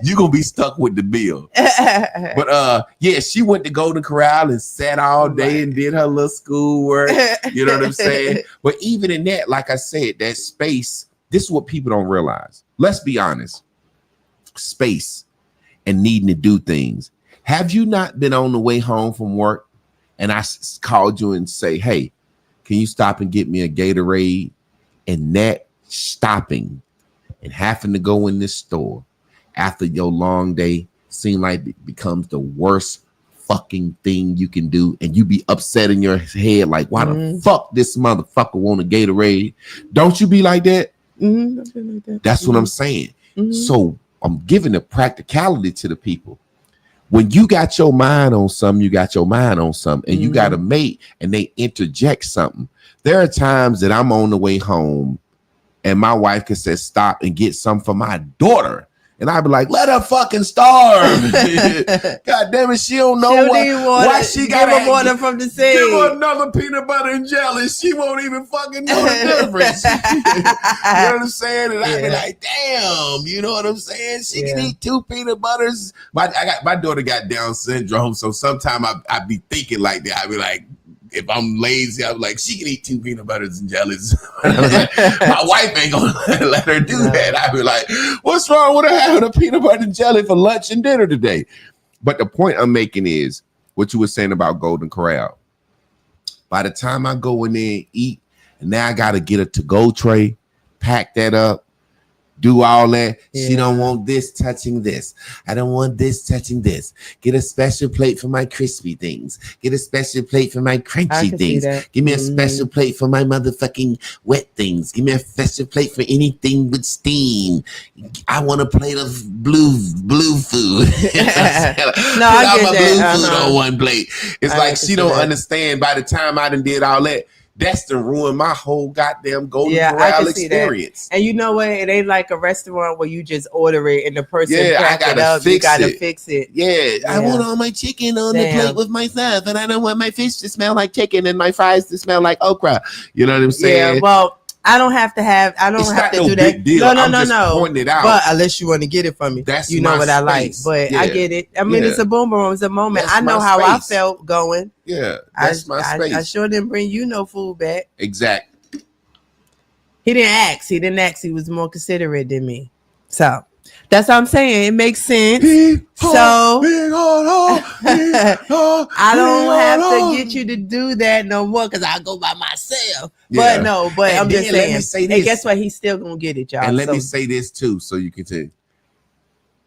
you're gonna be stuck with the bill. But yeah, she went to Golden Corral and sat all day and did her little schoolwork. You know what I'm saying? But even in that, like I said, that space, this is what people don't realize. Let's be honest. Space and needing to do things. Have you not been on the way home from work and I called you and say, hey, can you stop and get me a Gatorade? And that stopping and having to go in this store after your long day seem like it becomes the worst fucking thing you can do, and you be upset in your head like, why the fuck this motherfucker want a Gatorade? Don't you be like that? That's what I'm saying. So I'm giving the practicality to the people. When you got your mind on something, you got your mind on something, and you got a mate and they interject something. There are times that I'm on the way home and my wife can say stop and get some for my daughter. And I'd be like, let her fucking starve. God damn it, she don't know why she got to water from the sea. Give her another peanut butter and jelly. She won't even fucking know the difference. You know what I'm saying? And I'd be like, damn, you know what I'm saying? She can eat 2 peanut butters. My daughter got Down syndrome, so sometimes I be thinking like that. I'd be like, if I'm lazy, I'm like, she can eat 2 peanut butters and jellies. Like, my wife ain't gonna let her do that. I'd be like, what's wrong with her having a peanut butter and jelly for lunch and dinner today? But the point I'm making is what you were saying about Golden Corral. By the time I go in there and eat, and now I gotta get a to-go tray, pack that up, do all that. She don't want this touching this. I don't want this touching this. Get a special plate for my crispy things. Get a special plate for my crunchy things. Give me a special plate for my motherfucking wet things. Give me a special plate for anything with steam. I want a plate of blue food. No, I get that. Blue food on one plate. It's like she don't understand. By the time I done did all that, that's to ruin my whole goddamn Golden Corral experience. And you know what? It ain't like a restaurant where you just order it and the person I gotta it up. You gotta fix it. I want all my chicken on the plate with myself, and I don't want my fish to smell like chicken and my fries to smell like okra. You know what I'm saying? Yeah, well, I don't have to do that. Deal. No. Pointing it out. But unless you want to get it from me, that's you know what I like. But I get it. I mean, it's a boomerang. It's a moment. I know how I felt going. Yeah, that's my space. I sure didn't bring you no food back. Exactly. He didn't ask. He was more considerate than me. So that's what I'm saying. It makes sense. I don't have to get you to do that no more because I go by myself. Yeah. But I'm just saying. Hey, guess what? He's still gonna get it, y'all. And let me say this too, so you can tell.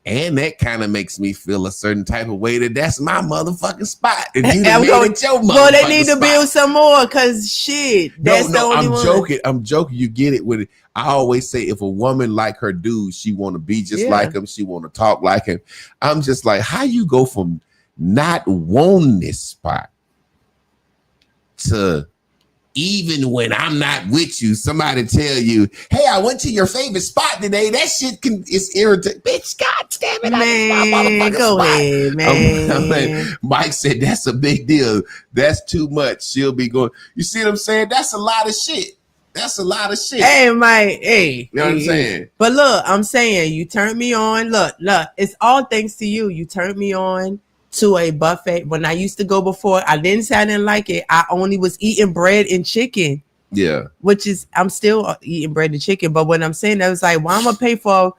And that kind of makes me feel a certain type of way that's my motherfucking spot. And you well, they need to build some more because shit. That's the only one. I'm joking. You get it with it. I always say if a woman like her dude, she want to be just like him. She want to talk like him. I'm just like, how you go from not wanting this spot to even when I'm not with you, somebody tell you, hey, I went to your favorite spot today. That shit is irritating. Bitch, God damn it. Man, go ahead, man. Mike said that's a big deal. That's too much. She'll be going, you see what I'm saying? That's a lot of shit. Hey, Mike. Hey. You know what I'm saying? But look, I'm saying you turned me on. Look, it's all thanks to you. You turned me on to a buffet. When I used to go before, I didn't say I didn't like it. I only was eating bread and chicken. Yeah. Which is, I'm still eating bread and chicken. But when I'm saying that, was like, well, I'm going to pay for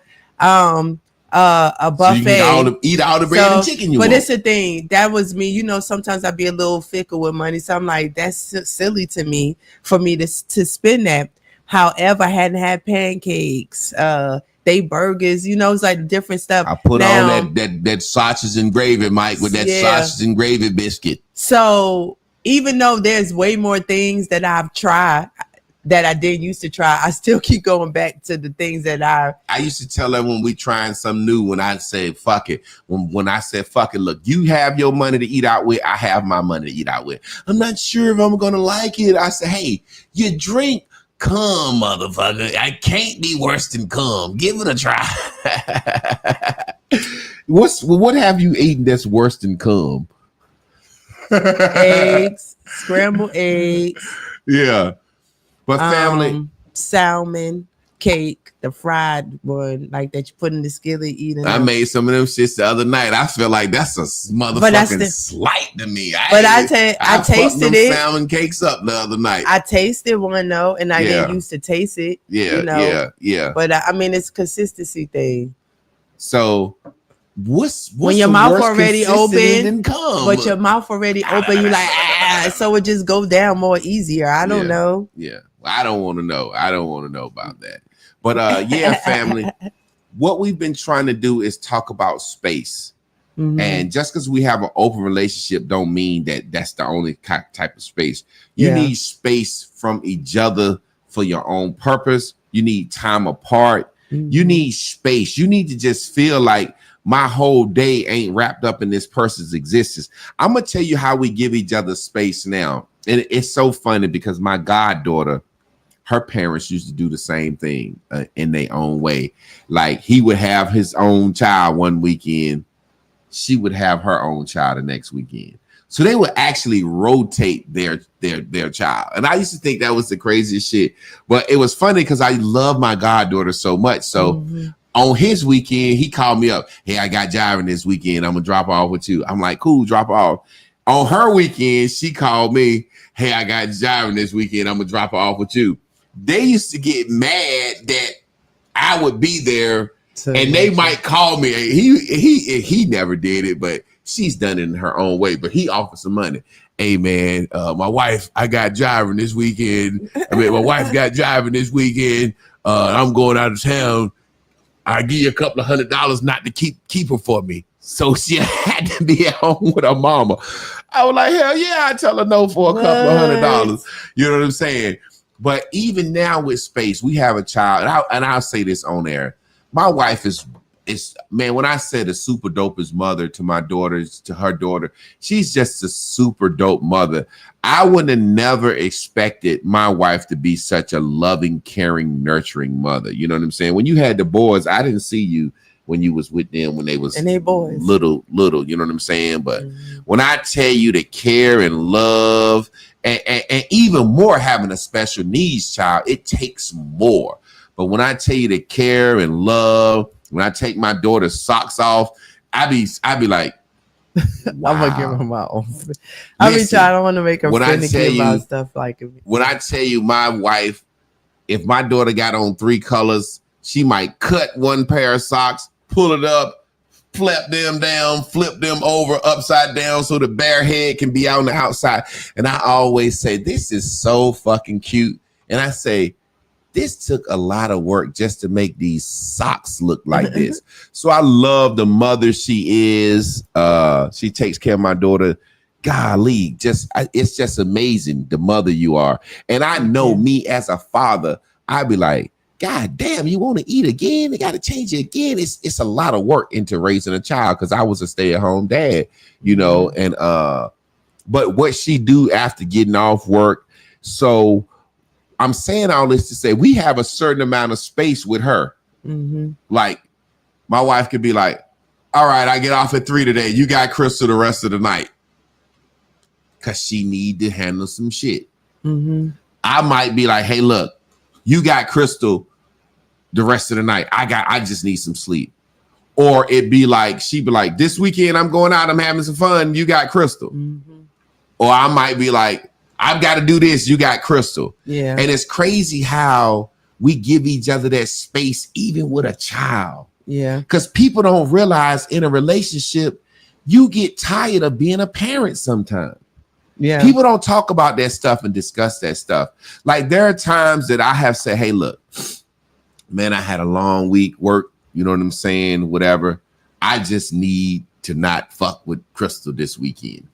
a buffet. So you can eat all the bread and chicken you but want. it's the thing. That was me. You know, sometimes I'd be a little fickle with money. So I'm like, that's silly to me for me to spend that. However, I hadn't had pancakes, they burgers, you know, it's like different stuff. I put on that sausage and gravy, Mike, with that sausage and gravy biscuit. So even though there's way more things that I've tried that I didn't used to try, I still keep going back to the things that I used to tell her when we trying something new, when I say fuck it, when I said fuck it, look, you have your money to eat out with, I have my money to eat out with. I'm not sure if I'm gonna like it. I said, hey, you drink cum, motherfucker. I can't be worse than cum. Give it a try. What have you eaten that's worse than cum? Eggs, scrambled eggs. Yeah. But family, salmon, cake, the fried one, like that you put in the skillet eating. I made some of them shits the other night. I feel like that's a motherfucking slight to me. I tasted it. Salmon cakes up the other night. I tasted one though, and I didn't used to taste it. Yeah, you know? yeah. But I mean, it's a consistency thing. So, what's when your mouth already open? But your mouth already open, you like so it just go down more easier. I don't know. Yeah, I don't want to know. I don't want to know about that. But yeah, family, what we've been trying to do is talk about space. Mm-hmm. And just because we have an open relationship don't mean that that's the only type of space. You need space from each other for your own purpose. You need time apart. Mm-hmm. You need space. You need to just feel like my whole day ain't wrapped up in this person's existence. I'm going to tell you how we give each other space now. And it's so funny because my goddaughter, her parents used to do the same thing in their own way. Like he would have his own child one weekend. She would have her own child the next weekend. So they would actually rotate their child. And I used to think that was the craziest shit. But it was funny because I love my goddaughter so much. So on his weekend, he called me up. Hey, I got jiving this weekend. I'm going to drop off with you. I'm like, cool, drop off. On her weekend, she called me. Hey, I got jiving this weekend. I'm going to drop off with you. They used to get mad that I would be there and they might call me. He never did it, but she's done it in her own way. But he offered some money. Hey man, my wife, I got jiving this weekend. My wife got jiving this weekend. I'm going out of town. I give you a couple of $100 not to keep her for me. So she had to be at home with her mama. I was like, hell yeah, I tell her no for a couple of $100. You know what I'm saying? But even now with space, we have a child, and I'll say this on air. My wife is man, when I said a super dopest mother to my daughters, to her daughter, she's just a super dope mother. I would have never expected my wife to be such a loving, caring, nurturing mother. You know what I'm saying? When you had the boys, I didn't see you when you was with them when they was little, you know what I'm saying? But when I tell you to care and love, and even more having a special needs child, it takes more. But when I tell you to care and love, when I take my daughter's socks off, I be like, wow. I'm gonna give her my own. I be trying. I don't want to make her finicky about stuff like it. When I tell you, my wife, if my daughter got on 3 colors, she might cut one pair of socks, pull it up, flip them down, flip them over upside down so the bare head can be out on the outside. And I always say, this is so fucking cute. And I say, this took a lot of work just to make these socks look like this. So I love the mother she is. She takes care of my daughter. Golly, it's just amazing the mother you are. And I know me as a father, I'd be like, God damn, you want to eat again? They got to change it again. It's a lot of work into raising a child because I was a stay-at-home dad, you know. And but what she do after getting off work, so I'm saying all this to say we have a certain amount of space with her. Like my wife could be like, all right, I get off at 3 today. You got Crystal the rest of the night. Cause she need to handle some shit. I might be like, hey, look, you got Crystal the rest of the night. I just need some sleep. Or it'd be like, she'd be like, this weekend I'm going out, I'm having some fun. You got Crystal. Or I might be like, I've got to do this. You got Crystal. And it's crazy how we give each other that space, even with a child. Yeah. Because people don't realize in a relationship, you get tired of being a parent sometimes. Yeah. People don't talk about that stuff and discuss that stuff. Like there are times that I have said, hey, look, man, I had a long week work. You know what I'm saying? Whatever. I just need to not fuck with Crystal this weekend.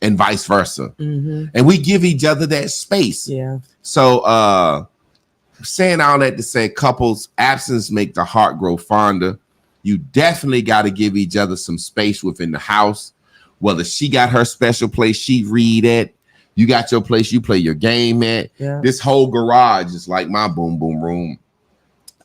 And vice versa. Mm-hmm. And we give each other that space. Yeah. So saying all that to say couples absence make the heart grow fonder. You definitely got to give each other some space within the house. Whether she got her special place she read at, you got your place you play your game at. Yeah. This whole garage is like my boom boom room.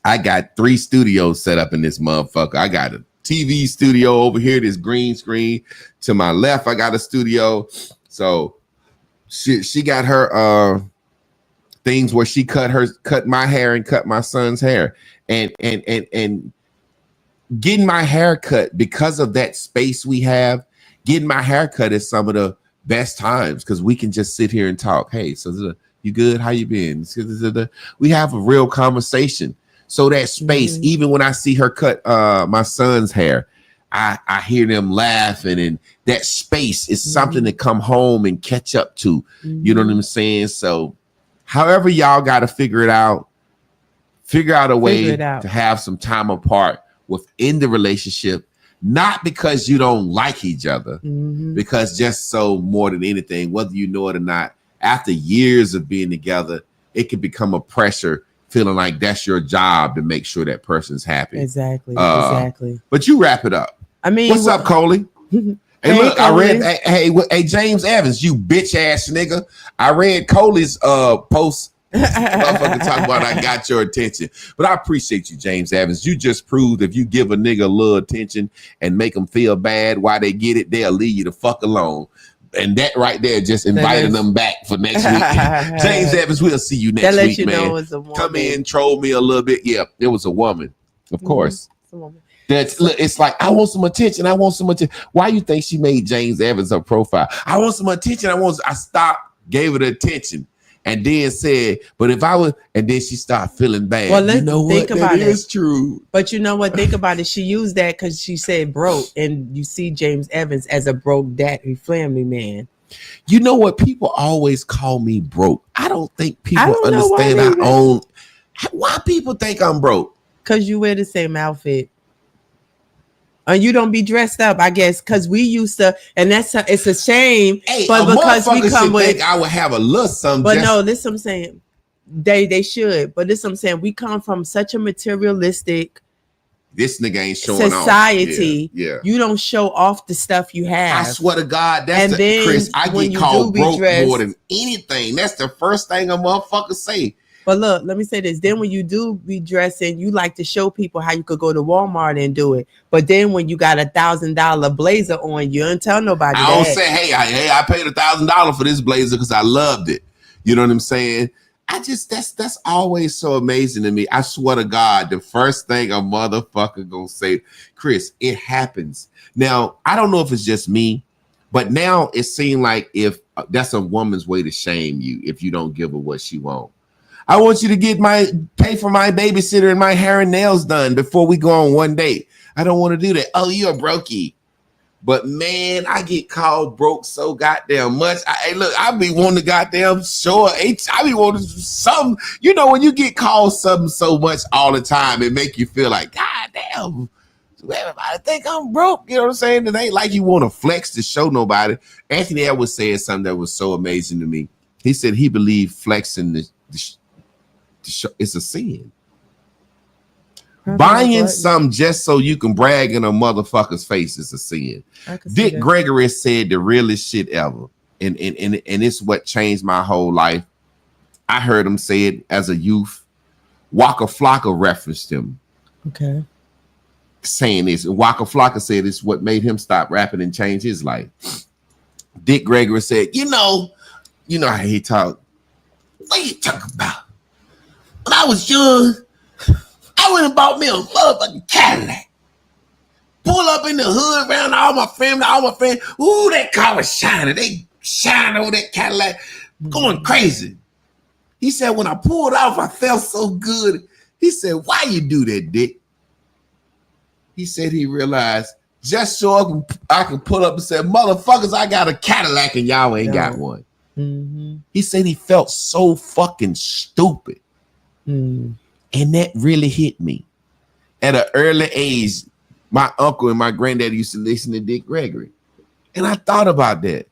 I got 3 studios set up in this motherfucker. I got a TV studio over here, this green screen. To my left, I got a studio. So she got her things where she cut my hair and cut my son's hair. And getting my hair cut because of that space we have. Getting my haircut is some of the best times because we can just sit here and talk. Hey, so you good? How you been? We have a real conversation. So that space, even when I see her cut my son's hair, I hear them laughing, and that space is something to come home and catch up to. You know what I'm saying? So however y'all got to figure out a way to have some time apart within the relationship. Not because you don't like each other, because just so more than anything, whether you know it or not, after years of being together, it can become a pressure, feeling like that's your job to make sure that person's happy. Exactly. But you wrap it up. I mean, what's up, Coley? Hey, look, Coley. I read, hey, James Evans, you bitch ass nigga. I read Coley's post. Motherfucker talk about I got your attention, but I appreciate you, James Evans. You just proved if you give a nigga a little attention and make them feel bad while they get it, they'll leave you the fuck alone. And that right there just inviting them back for next week. James Evans, we'll see you next week, man. Come in, troll me a little bit. Yeah, it was a woman, of course. That's look, it's like I want some attention. I want some attention. Why you think she made James Evans her profile? I want some attention. I stopped, gave it attention. And then said, but if I was, and then she started feeling bad. Well, let's you know think what? about That it. is true. But you know what? Think about it. She used that because she said broke, and you see James Evans as a broke daddy family man. You know what? People always call me broke. I don't think people understand our own. Why people think I'm broke? Because you wear the same outfit. And you don't be dressed up, I guess, because we used to, and it's a shame. Hey, but because we come with, think I would have a little something. But no, this what I'm saying. They should, but this what I'm saying. We come from such a materialistic. This nigga ain't showing society. Off. Yeah. You don't show off the stuff you have. I swear to God, that's and then Chris. I when get called broke dressed, more than anything. That's the first thing a motherfucker say. But look, let me say this. Then when you do be dressing, you like to show people how you could go to Walmart and do it. But then when you got $1,000 blazer on, you don't tell nobody. I don't say, hey, I paid $1,000 for this blazer because I loved it. You know what I'm saying? I just that's always so amazing to me. I swear to God, the first thing a motherfucker gonna say, Chris, it happens. Now, I don't know if it's just me, but now it seems like if that's a woman's way to shame you if you don't give her what she wants. I want you to pay for my babysitter and my hair and nails done before we go on one date. I don't want to do that. Oh, you're a brokey. But man, I get called broke so goddamn much. I be wanting to goddamn show. I be wanting some. You know, when you get called something so much all the time, it make you feel like, goddamn, everybody think I'm broke. You know what I'm saying? It ain't like you want to flex to show nobody. Anthony Edwards said something that was so amazing to me. He said he believed flexing it's a sin. Buying something just so you can brag in a motherfucker's face is a sin. Dick Gregory said the realest shit ever. And it's what changed my whole life. I heard him say it as a youth. Waka Flocka referenced him. Okay. Saying this. And Waka Flocka said it's what made him stop rapping and change his life. Dick Gregory said, you know how he talk. What are you talking about? When I was young, I went and bought me a motherfucking Cadillac. Pull up in the hood around all my friends. Ooh, that car was shining. They shine over that Cadillac, going crazy. He said, when I pulled off, I felt so good. He said, why you do that, Dick? He said he realized just so I can pull up and say, motherfuckers, I got a Cadillac and y'all ain't got one. Mm-hmm. He said he felt so fucking stupid. Mm. And that really hit me. At an early age, my uncle and my granddad used to listen to Dick Gregory. And I thought about that.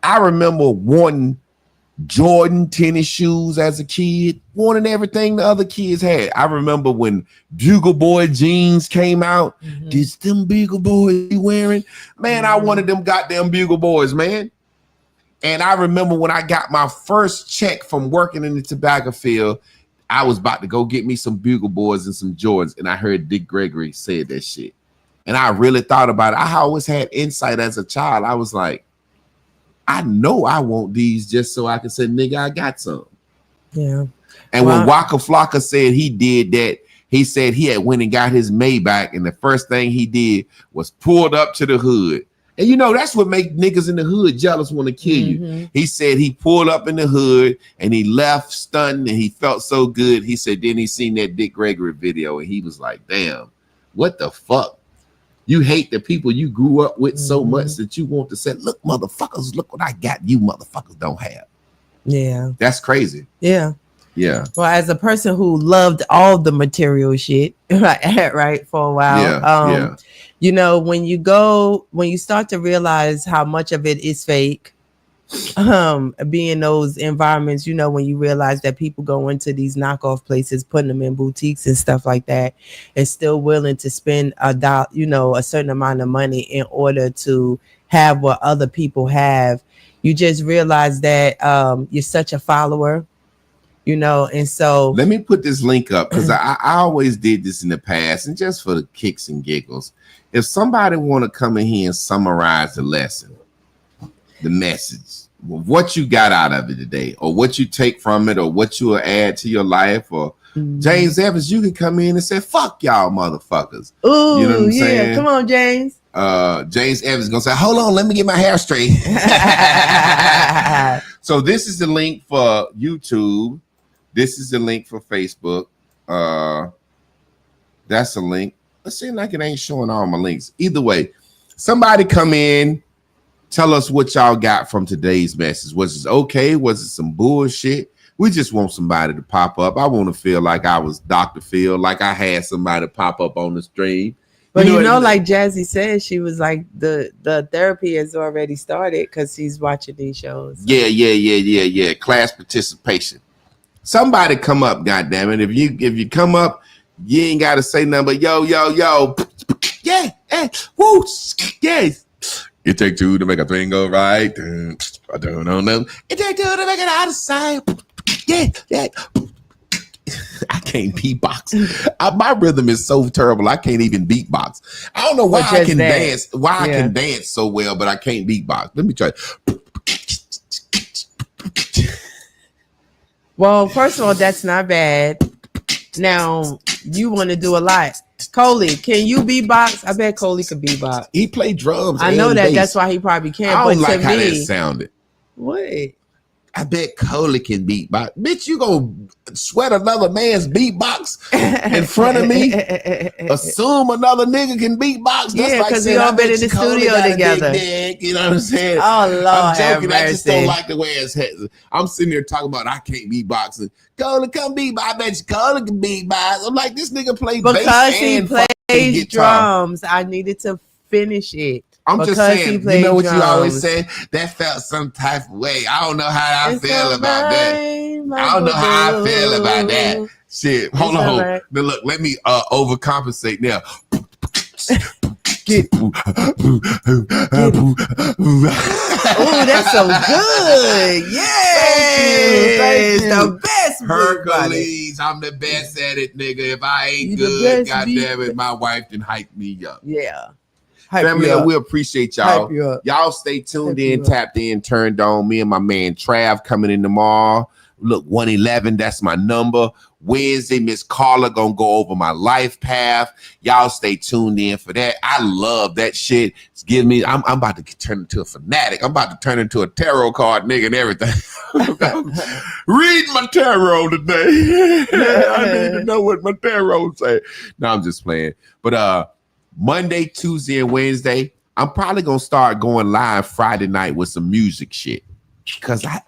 I remember wanting Jordan tennis shoes as a kid, wanting everything the other kids had. I remember when Bugle Boy jeans came out. Mm-hmm. Did them Bugle Boys be wearing? Man, I wanted them goddamn Bugle Boys, man. And I remember when I got my first check from working in the tobacco field, I was about to go get me some Bugle Boys and some Jordans, and I heard Dick Gregory say that shit. And I really thought about it. I always had insight as a child. I was like, I know I want these just so I can say, nigga, I got some. Yeah. And when Waka Flocka said he did that, he said he had went and got his Maybach, and the first thing he did was pulled up to the hood. And you know, that's what make niggas in the hood jealous, want to kill you. He said he pulled up in the hood and he left stunned and he felt so good. He said then he seen that Dick Gregory video and he was like, damn, what the fuck? You hate the people you grew up with so much that you want to say, look, motherfuckers, look what I got you motherfuckers don't have. Yeah. That's crazy. Yeah. Yeah. Well, as a person who loved all the material shit, right, for a while, you know, when you start to realize how much of it is fake, be in those environments, you know, when you realize that people go into these knockoff places, putting them in boutiques and stuff like that, and still willing to spend a certain amount of money in order to have what other people have, you just realize that you're such a follower, you know. And so let me put this link up because I always did this in the past, and just for the kicks and giggles, if somebody want to come in here and summarize the lesson, the message, what you got out of it today, or what you take from it, or what you will add to your life, or James Evans, you can come in and say, fuck y'all motherfuckers. Ooh, you know what I'm saying? Come on, James. James Evans is gonna say, hold on, let me get my hair straight. So this is the link for YouTube. This is the link for Facebook. That's a link. It seems like it ain't showing all my links. Either way, somebody come in, tell us what y'all got from today's message. Was it okay? Was it some bullshit? We just want somebody to pop up. I want to feel like I was Dr. Phil, like I had somebody pop up on the stream. But you know, like Jazzy said, she was like, the therapy has already started because she's watching these shows. Yeah. Class participation. Somebody come up, goddammit. If you come up, you ain't got to say nothing but yo. Yeah, hey, woo, yes. It take two to make a thing go right. I don't know. It take two to make it out of sight. Yeah. I can't beatbox. My rhythm is so terrible. I can't even beatbox. I don't know why I can dance. I can dance so well, but I can't beatbox. Let me try. Well, first of all, that's not bad. Now you want to do a lot. Coley, can you beatbox? I bet Coley could beatbox. He played drums. I know that. Bass. That's why he probably can. I don't but like to how me, that sounded. What? I bet Coley can beatbox. Bitch, you gonna sweat another man's beatbox in front of me? Assume another nigga can beatbox? That's Yeah, because we all been in the studio together. You know what I'm saying? Oh, Lord, I'm joking. have I just don't mercy. like the way it's head. I'm sitting here talking about I can't beatbox. And Coley come beatbox. I bet you Coley can beatbox. I'm like, this nigga played bass Because he and fucking plays guitar. drums, I needed to finish it. I'm just Because saying, he you played know what you always drums. say? That felt some type of way. I don't know how I It's feel all about that. right, my I don't know how I boo-boo. feel about that. Shit. Hold It's on. all right. Now look, let me overcompensate now. Get. Oh, that's so good. Yes. Thank you. The best. Hercules, I'm the best at it, nigga. If I ain't You the good, best goddamn beat. it, my wife can hype me up. Yeah. Family, we appreciate y'all. Hype you up. Y'all stay tuned Hype you in, up. tapped in, turned on. Me and my man Trav coming in tomorrow. Look, 111, that's my number. Wednesday, Miss Carla gonna go over my life path. Y'all stay tuned in for that. I love that shit. It's giving me, I'm about to turn into a fanatic. I'm about to turn into a tarot card nigga and everything. Read my tarot today. I need to know what my tarot say. No, I'm just playing. But Monday, Tuesday, and Wednesday. I'm probably gonna start going live Friday night with some music shit. Because I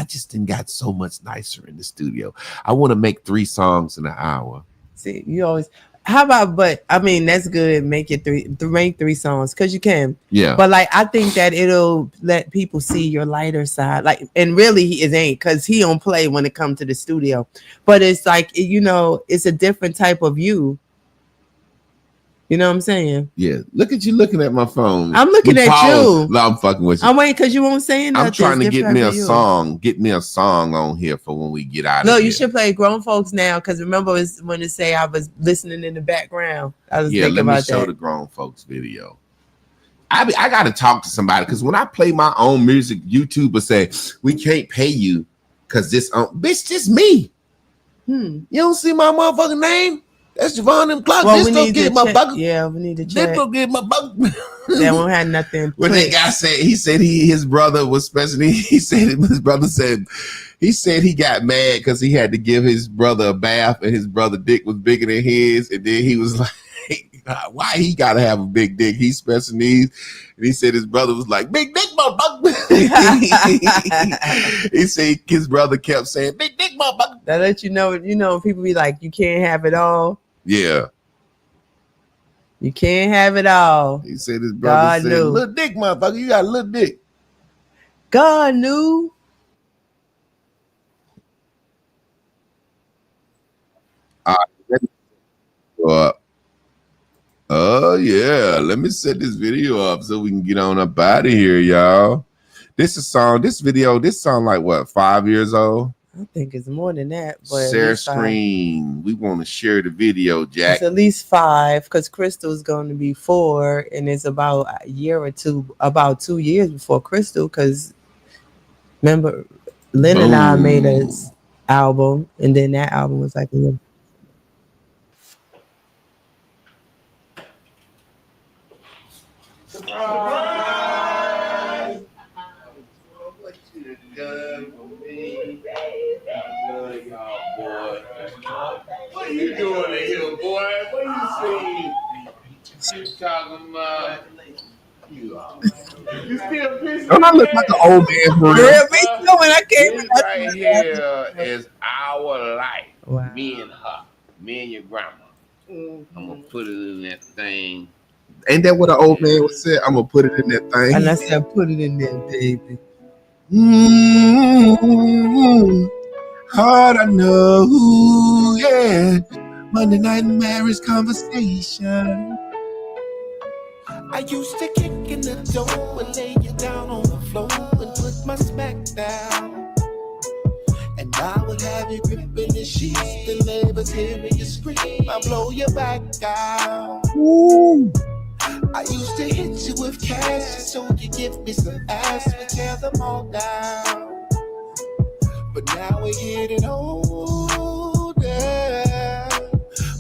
just didn't got so much nicer in the studio. I want to make 3 songs in an hour. See, you always. How about? But I mean, that's good. Make it make 3 songs because you can. Yeah. But like, I think that it'll let people see your lighter side. Like, and really, it ain't because he don't play when it comes to the studio. But it's like, you know, it's a different type of you. You know what I'm saying? Yeah. Look at you looking at my phone. I'm looking at you. No, I'm fucking with you. I'm waiting because you won't say nothing. I'm trying to get me a song. Get me a song on here for when we get out of here. No, you should play Grown Folks Now because remember when it say I was listening in the background. I was thinking about that. Let me show the Grown Folks video. I got to talk to somebody because when I play my own music, YouTubers say we can't pay you because this bitch, just me. You don't see my motherfucking name? That's Javon and Clark. Well, this don't get my bucket. Yeah, we need to check. This don't get my bucket. They won't have nothing. When that guy said, his brother was special. He said his brother said he got mad because he had to give his brother a bath and his brother dick was bigger than his, and then he was like, why he gotta have a big dick? He's special needs. And he said his brother was like, big dick, motherfucker. He said his brother kept saying, big dick, motherfucker. That let you know, people be like, you can't have it all. Yeah. You can't have it all. He said his brother said, little dick, motherfucker. You got a little dick. God knew. Oh yeah, let me set this video up so we can get on up out of here, y'all. This song like what, 5 years old? I think it's more than that. But share screen. We want to share the video, Jack. It's at least 5 because Crystal's going to be 4, and it's about a year or two, about 2 years before Crystal. Because remember, Lynn and I made an album, and then that album was like a year. Surprise! What you done for me? I love y'all, boy. What are you doing in here, boy? What you see? You talking about? You still pissing? Don't I look like an old man for real? Yeah, me too. When I came in, right here is our life. Wow. Me and her. Me and your grandma. I'm gonna put it in that thing. Ain't that what an old man would say? I'm gonna put it in that thing. And I said, put it in there, baby. Hard I know, yeah. Monday night marriage conversation. I used to kick in the door and lay you down on the floor and put my smack down. And I would have you gripping the sheets, the neighbors hearing you scream. I blow your back out. Ooh. I used to hit you with cash so you give me some ass and tear them all down. But now we're getting older.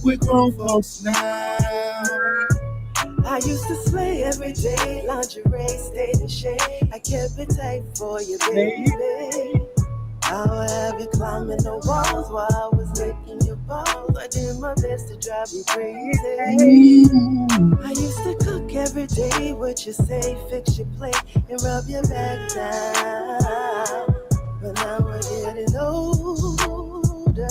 We're grown folks now. I used to slay every day, lingerie stayed in shade. I kept it tight for you, baby. I would have you climbing the walls while I was licking your balls. I did my best to drive you crazy. I used to cook every day, what you say, fix your plate and rub your back down. But now we're getting older.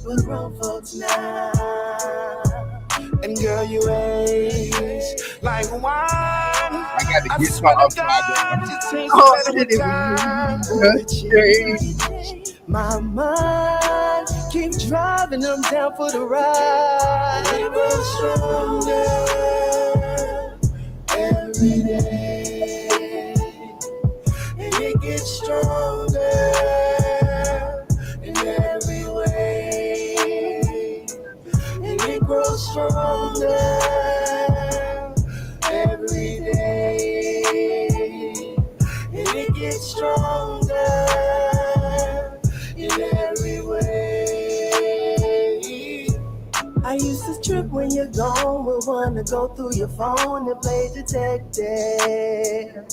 We're grown folks now. And girl, you age like wine. I got to get my My mind keeps driving them down for the ride. It grows stronger every day, and it gets stronger in every way, and it grows stronger every day, and it gets stronger in every way. I used to trip when you're gone, we wanna go through your phone and play detective.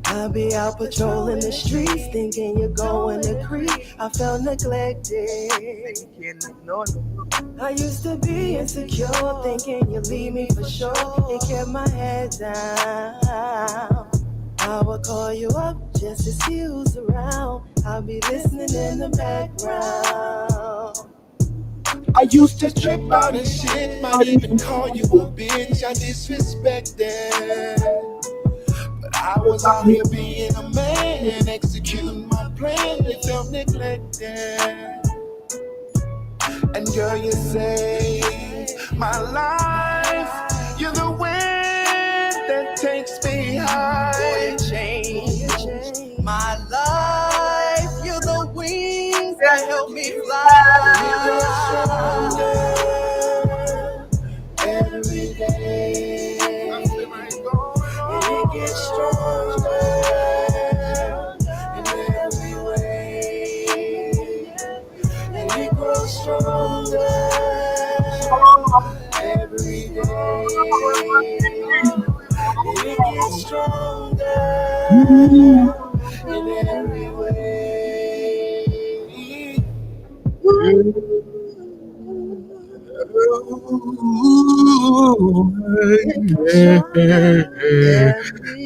I'll be out patrolling the streets, thinking you're going to creep. I felt neglected. I used to be insecure, thinking you'd leave me for sure. You kept my head down. I would call you up just to see who's around. I'll be listening in the background. I used to trip out and shit, might even call you a bitch. I disrespected, but I was out here being a man, executing my plan. It felt neglected. And girl, you say my life, you're the wind that takes me high. Boy, you changed my life. You're the wings that help me fly. Every day, and it gets stronger in every way, and it grows stronger every day, and it gets stronger in every way.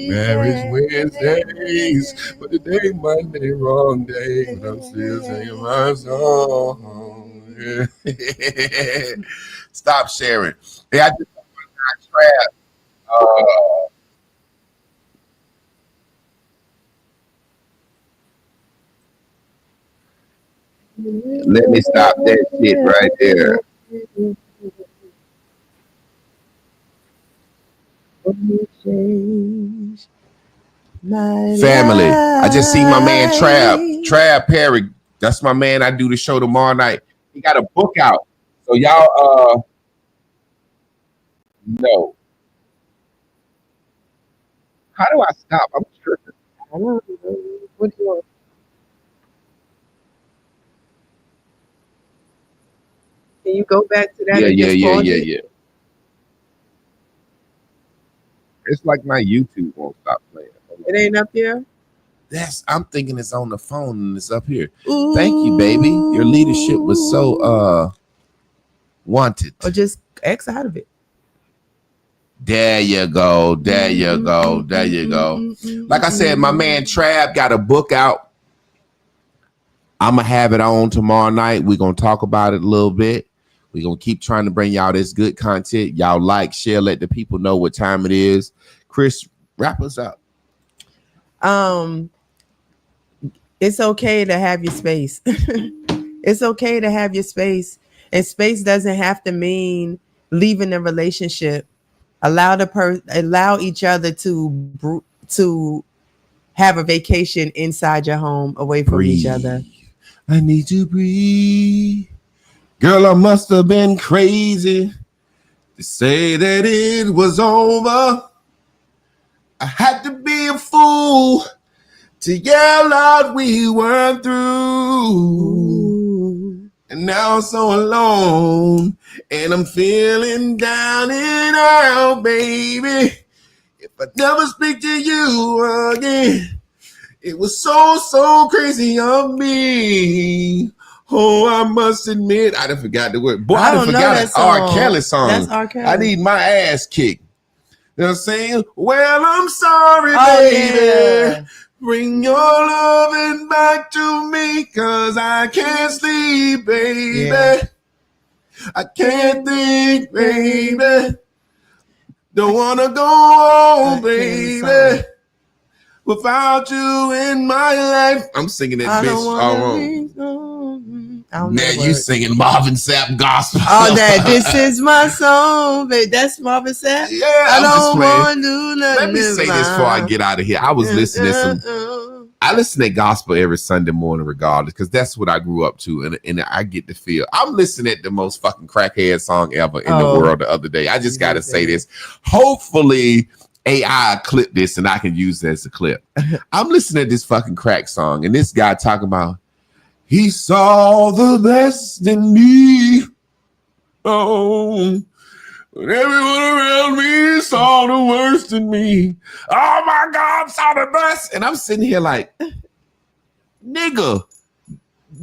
Marriage Wednesdays, but today Monday, wrong day, but I'm still singing my song. Stop sharing. Hey, I just Trav. Let me stop that shit right there. Family, I just see my man Trav Perry. That's my man. I do the show tomorrow night. He got a book out, so y'all no. How do I stop? I'm tripping. I don't know. What do you want? Can you go back to that? Yeah. It's like my YouTube won't stop playing. It ain't up here. I'm thinking it's on the phone and it's up here. Ooh. Thank you, baby. Your leadership was so wanted. Or just X out of it. There you go. Like I said, my man Trav got a book out. I'm gonna have it on tomorrow night. We're gonna talk about it a little bit. We're going to keep trying to bring y'all this good content. Y'all like, share, let the people know what time it is. Chris, wrap us up. It's okay to have your space. It's okay to have your space. And space doesn't have to mean leaving a relationship. Allow each other to have a vacation inside your home away from each other. I need to breathe. Girl, I must have been crazy to say that it was over. I had to be a fool to yell out we weren't through. And now I'm so alone, and I'm feeling down and out, baby. If I never speak to you again, it was so crazy of me. Oh, I must admit, I done forgot the word. Boy, I done forgot that R. Kelly song. That's R. Kelly. I need my ass kicked. You know what I'm saying? Well, I'm sorry, baby. Yeah. Bring your loving back to me, cause I can't sleep, baby. Yeah. I can't think, baby. Don't wanna go home, baby. Without you in my life. I'm singing that bitch all wrong. Now you singing Marvin Sapp gospel. Oh, this is my song, baby. That's Marvin Sapp. Yeah, I don't want to do nothing. Let me say this before I get out of here. I was listening to I listen to gospel every Sunday morning, regardless, because that's what I grew up to, and I get to feel. I'm listening to the most fucking crackhead song ever in the world the other day. I just got to say this. Hopefully, AI clip this and I can use it as a clip. I'm listening to this fucking crack song, and this guy talking about he saw the best in me. Oh, but everyone around me saw the worst in me. Oh my God, saw the best. And I'm sitting here like, nigga,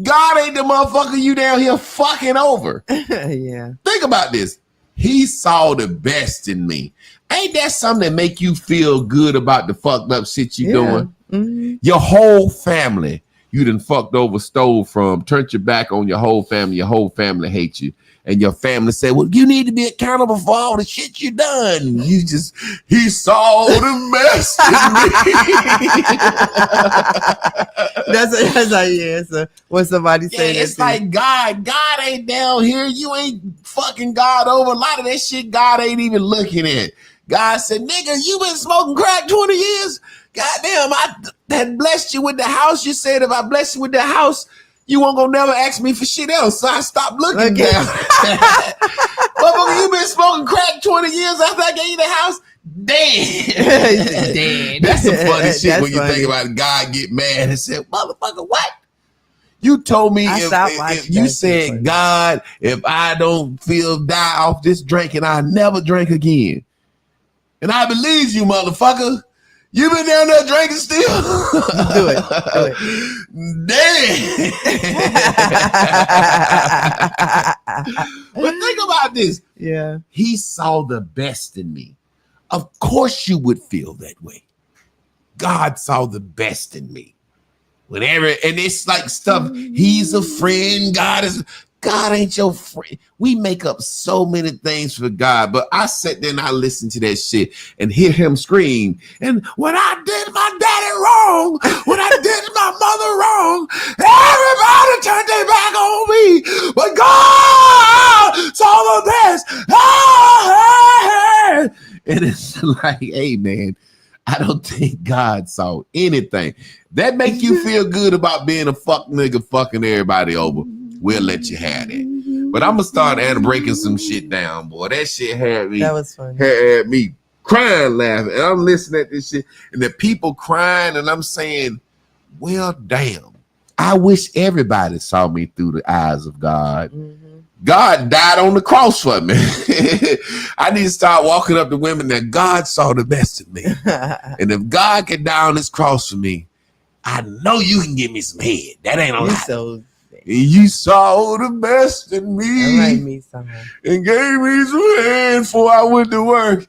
God ain't the motherfucker you down here fucking over. Yeah. Think about this. He saw the best in me. Ain't that something that make you feel good about the fucked up shit you doing? Mm-hmm. Your whole family, you done fucked over, stole from, turned your back on your whole family hates you. And your family said, well, you need to be accountable for all the shit you done. He saw the best in me. That's like, yeah, so when somebody say that. It's like God ain't down here. You ain't fucking God over. A lot of that shit God ain't even looking at. God said, nigga, you been smoking crack 20 years? Goddamn, I had blessed you with the house. You said if I bless you with the house, you won't gonna never ask me for shit else. So I stopped looking down. Motherfucker, you been smoking crack 20 years after I gave you the house? Damn. Dead. That's some funny shit That's when you funny. think about it. God get mad and said, motherfucker, what? You told me if you said, God, if I don't die off this drinking, I'll never drink again. And I believe you, motherfucker. You been down there drinking still? Do it. Damn. But think about this. Yeah. He saw the best in me. Of course you would feel that way. God saw the best in me. And it's like stuff, he's a friend. God ain't your friend. We make up so many things for God, but I sat there and I listened to that shit and hear him scream. And when I did my daddy wrong, when I did my mother wrong, everybody turned their back on me. But God saw the best. And it's like, hey, man, I don't think God saw anything. That make you feel good about being a fuck nigga fucking everybody over. We'll let you have that. But I'm gonna start breaking some shit down, boy. That shit had me. That was funny. Had me crying, laughing. And I'm listening at this shit, and the people crying, and I'm saying, well, damn. I wish everybody saw me through the eyes of God. Mm-hmm. God died on the cross for me. I need to start walking up to women that God saw the best in me. And if God can die on this cross for me, I know you can give me some head. That ain't a lie. You saw the best in me, like me some. And gave me some hand before I went to work.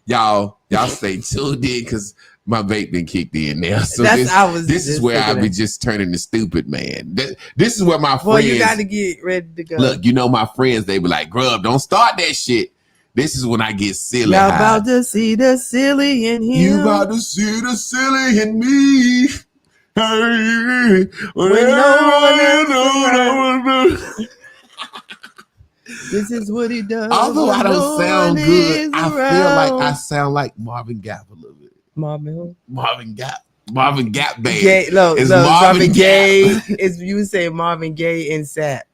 Y'all stay tuned in because my vape been kicked in now. So this is where I be just turning the stupid, man. This is where my friends. Well, you got to get ready to go. Look, my friends, they be like, Grub, don't start that shit. This is when I get silly. Y'all about to see the silly in him. You about to see the silly in me. Hey, this is what he does. Although I don't sound good, I feel like I sound like Marvin Gap a little bit. Marvin Gap. Marvin Gap band. It's Marvin Gaye. Is you say Marvin Gaye and Sap.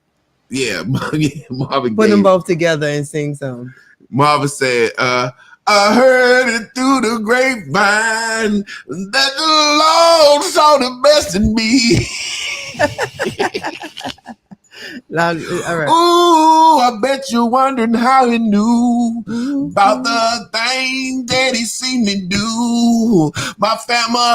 Yeah, Marvin Put Gaye. them both together and sing some. Marvin said, I heard it through the grapevine that the Lord saw the best in me. All right. Ooh, I bet you're wondering how he knew about the things that he seen me do. My family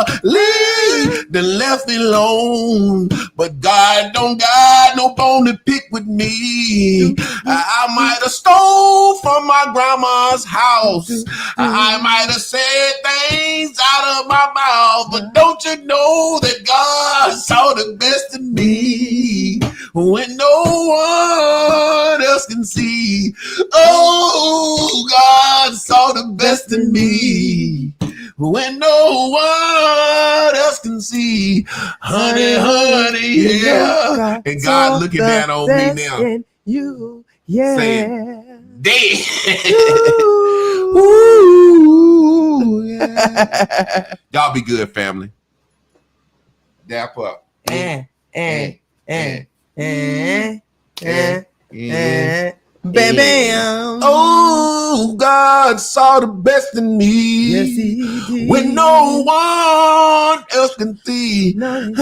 done left me alone, but God don't got no bone to pick with me. I might have stole from my grandma's house. I might have said things out of my mouth, but don't you know that God saw the best in me when no one else can see? Oh, God saw the best in me when no one else can see. Honey, yeah. And God looking down on me now. You, yeah. Saying, dead. Ooh, yeah. Y'all be good, family. Dap up. Bam. Oh, God saw the best in me. Yes, he did. When no one else can see. Honey,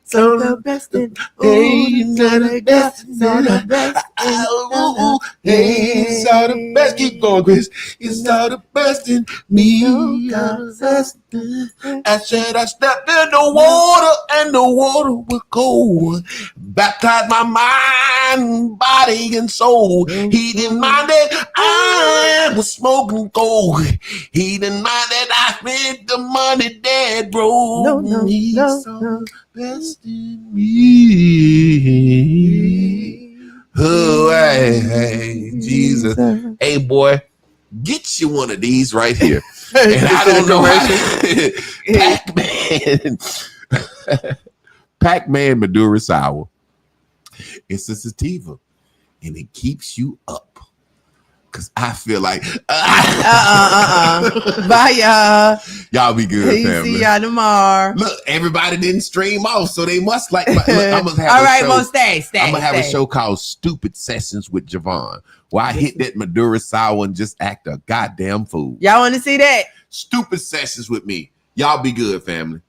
So the best in Hey, saw the best. saw the best Ooh, hey, saw the best. Keep going, Chris. You saw the best in me. The best. I said I stepped in the water and the water was cold. Baptized my mind, body, and soul. He didn't mind that I was smoking gold. He didn't mind that I spent the money that broke. He saw the best in me. Oh, hey, Jesus. Hey, boy, get you one of these right here. And I don't know how. Pac-Man Madura Sour. It's a sativa, and it keeps you up. Cause I feel like Bye, y'all. Y'all be good, family. See y'all tomorrow. Look, everybody didn't stream off, so they must like. Look, I'm gonna have all a right, show. well, stay. I'm gonna have a show called Stupid Sessions with Javon, where I hit that Madura Sour and just act a goddamn fool. Y'all want to see that? Stupid Sessions with me. Y'all be good, family.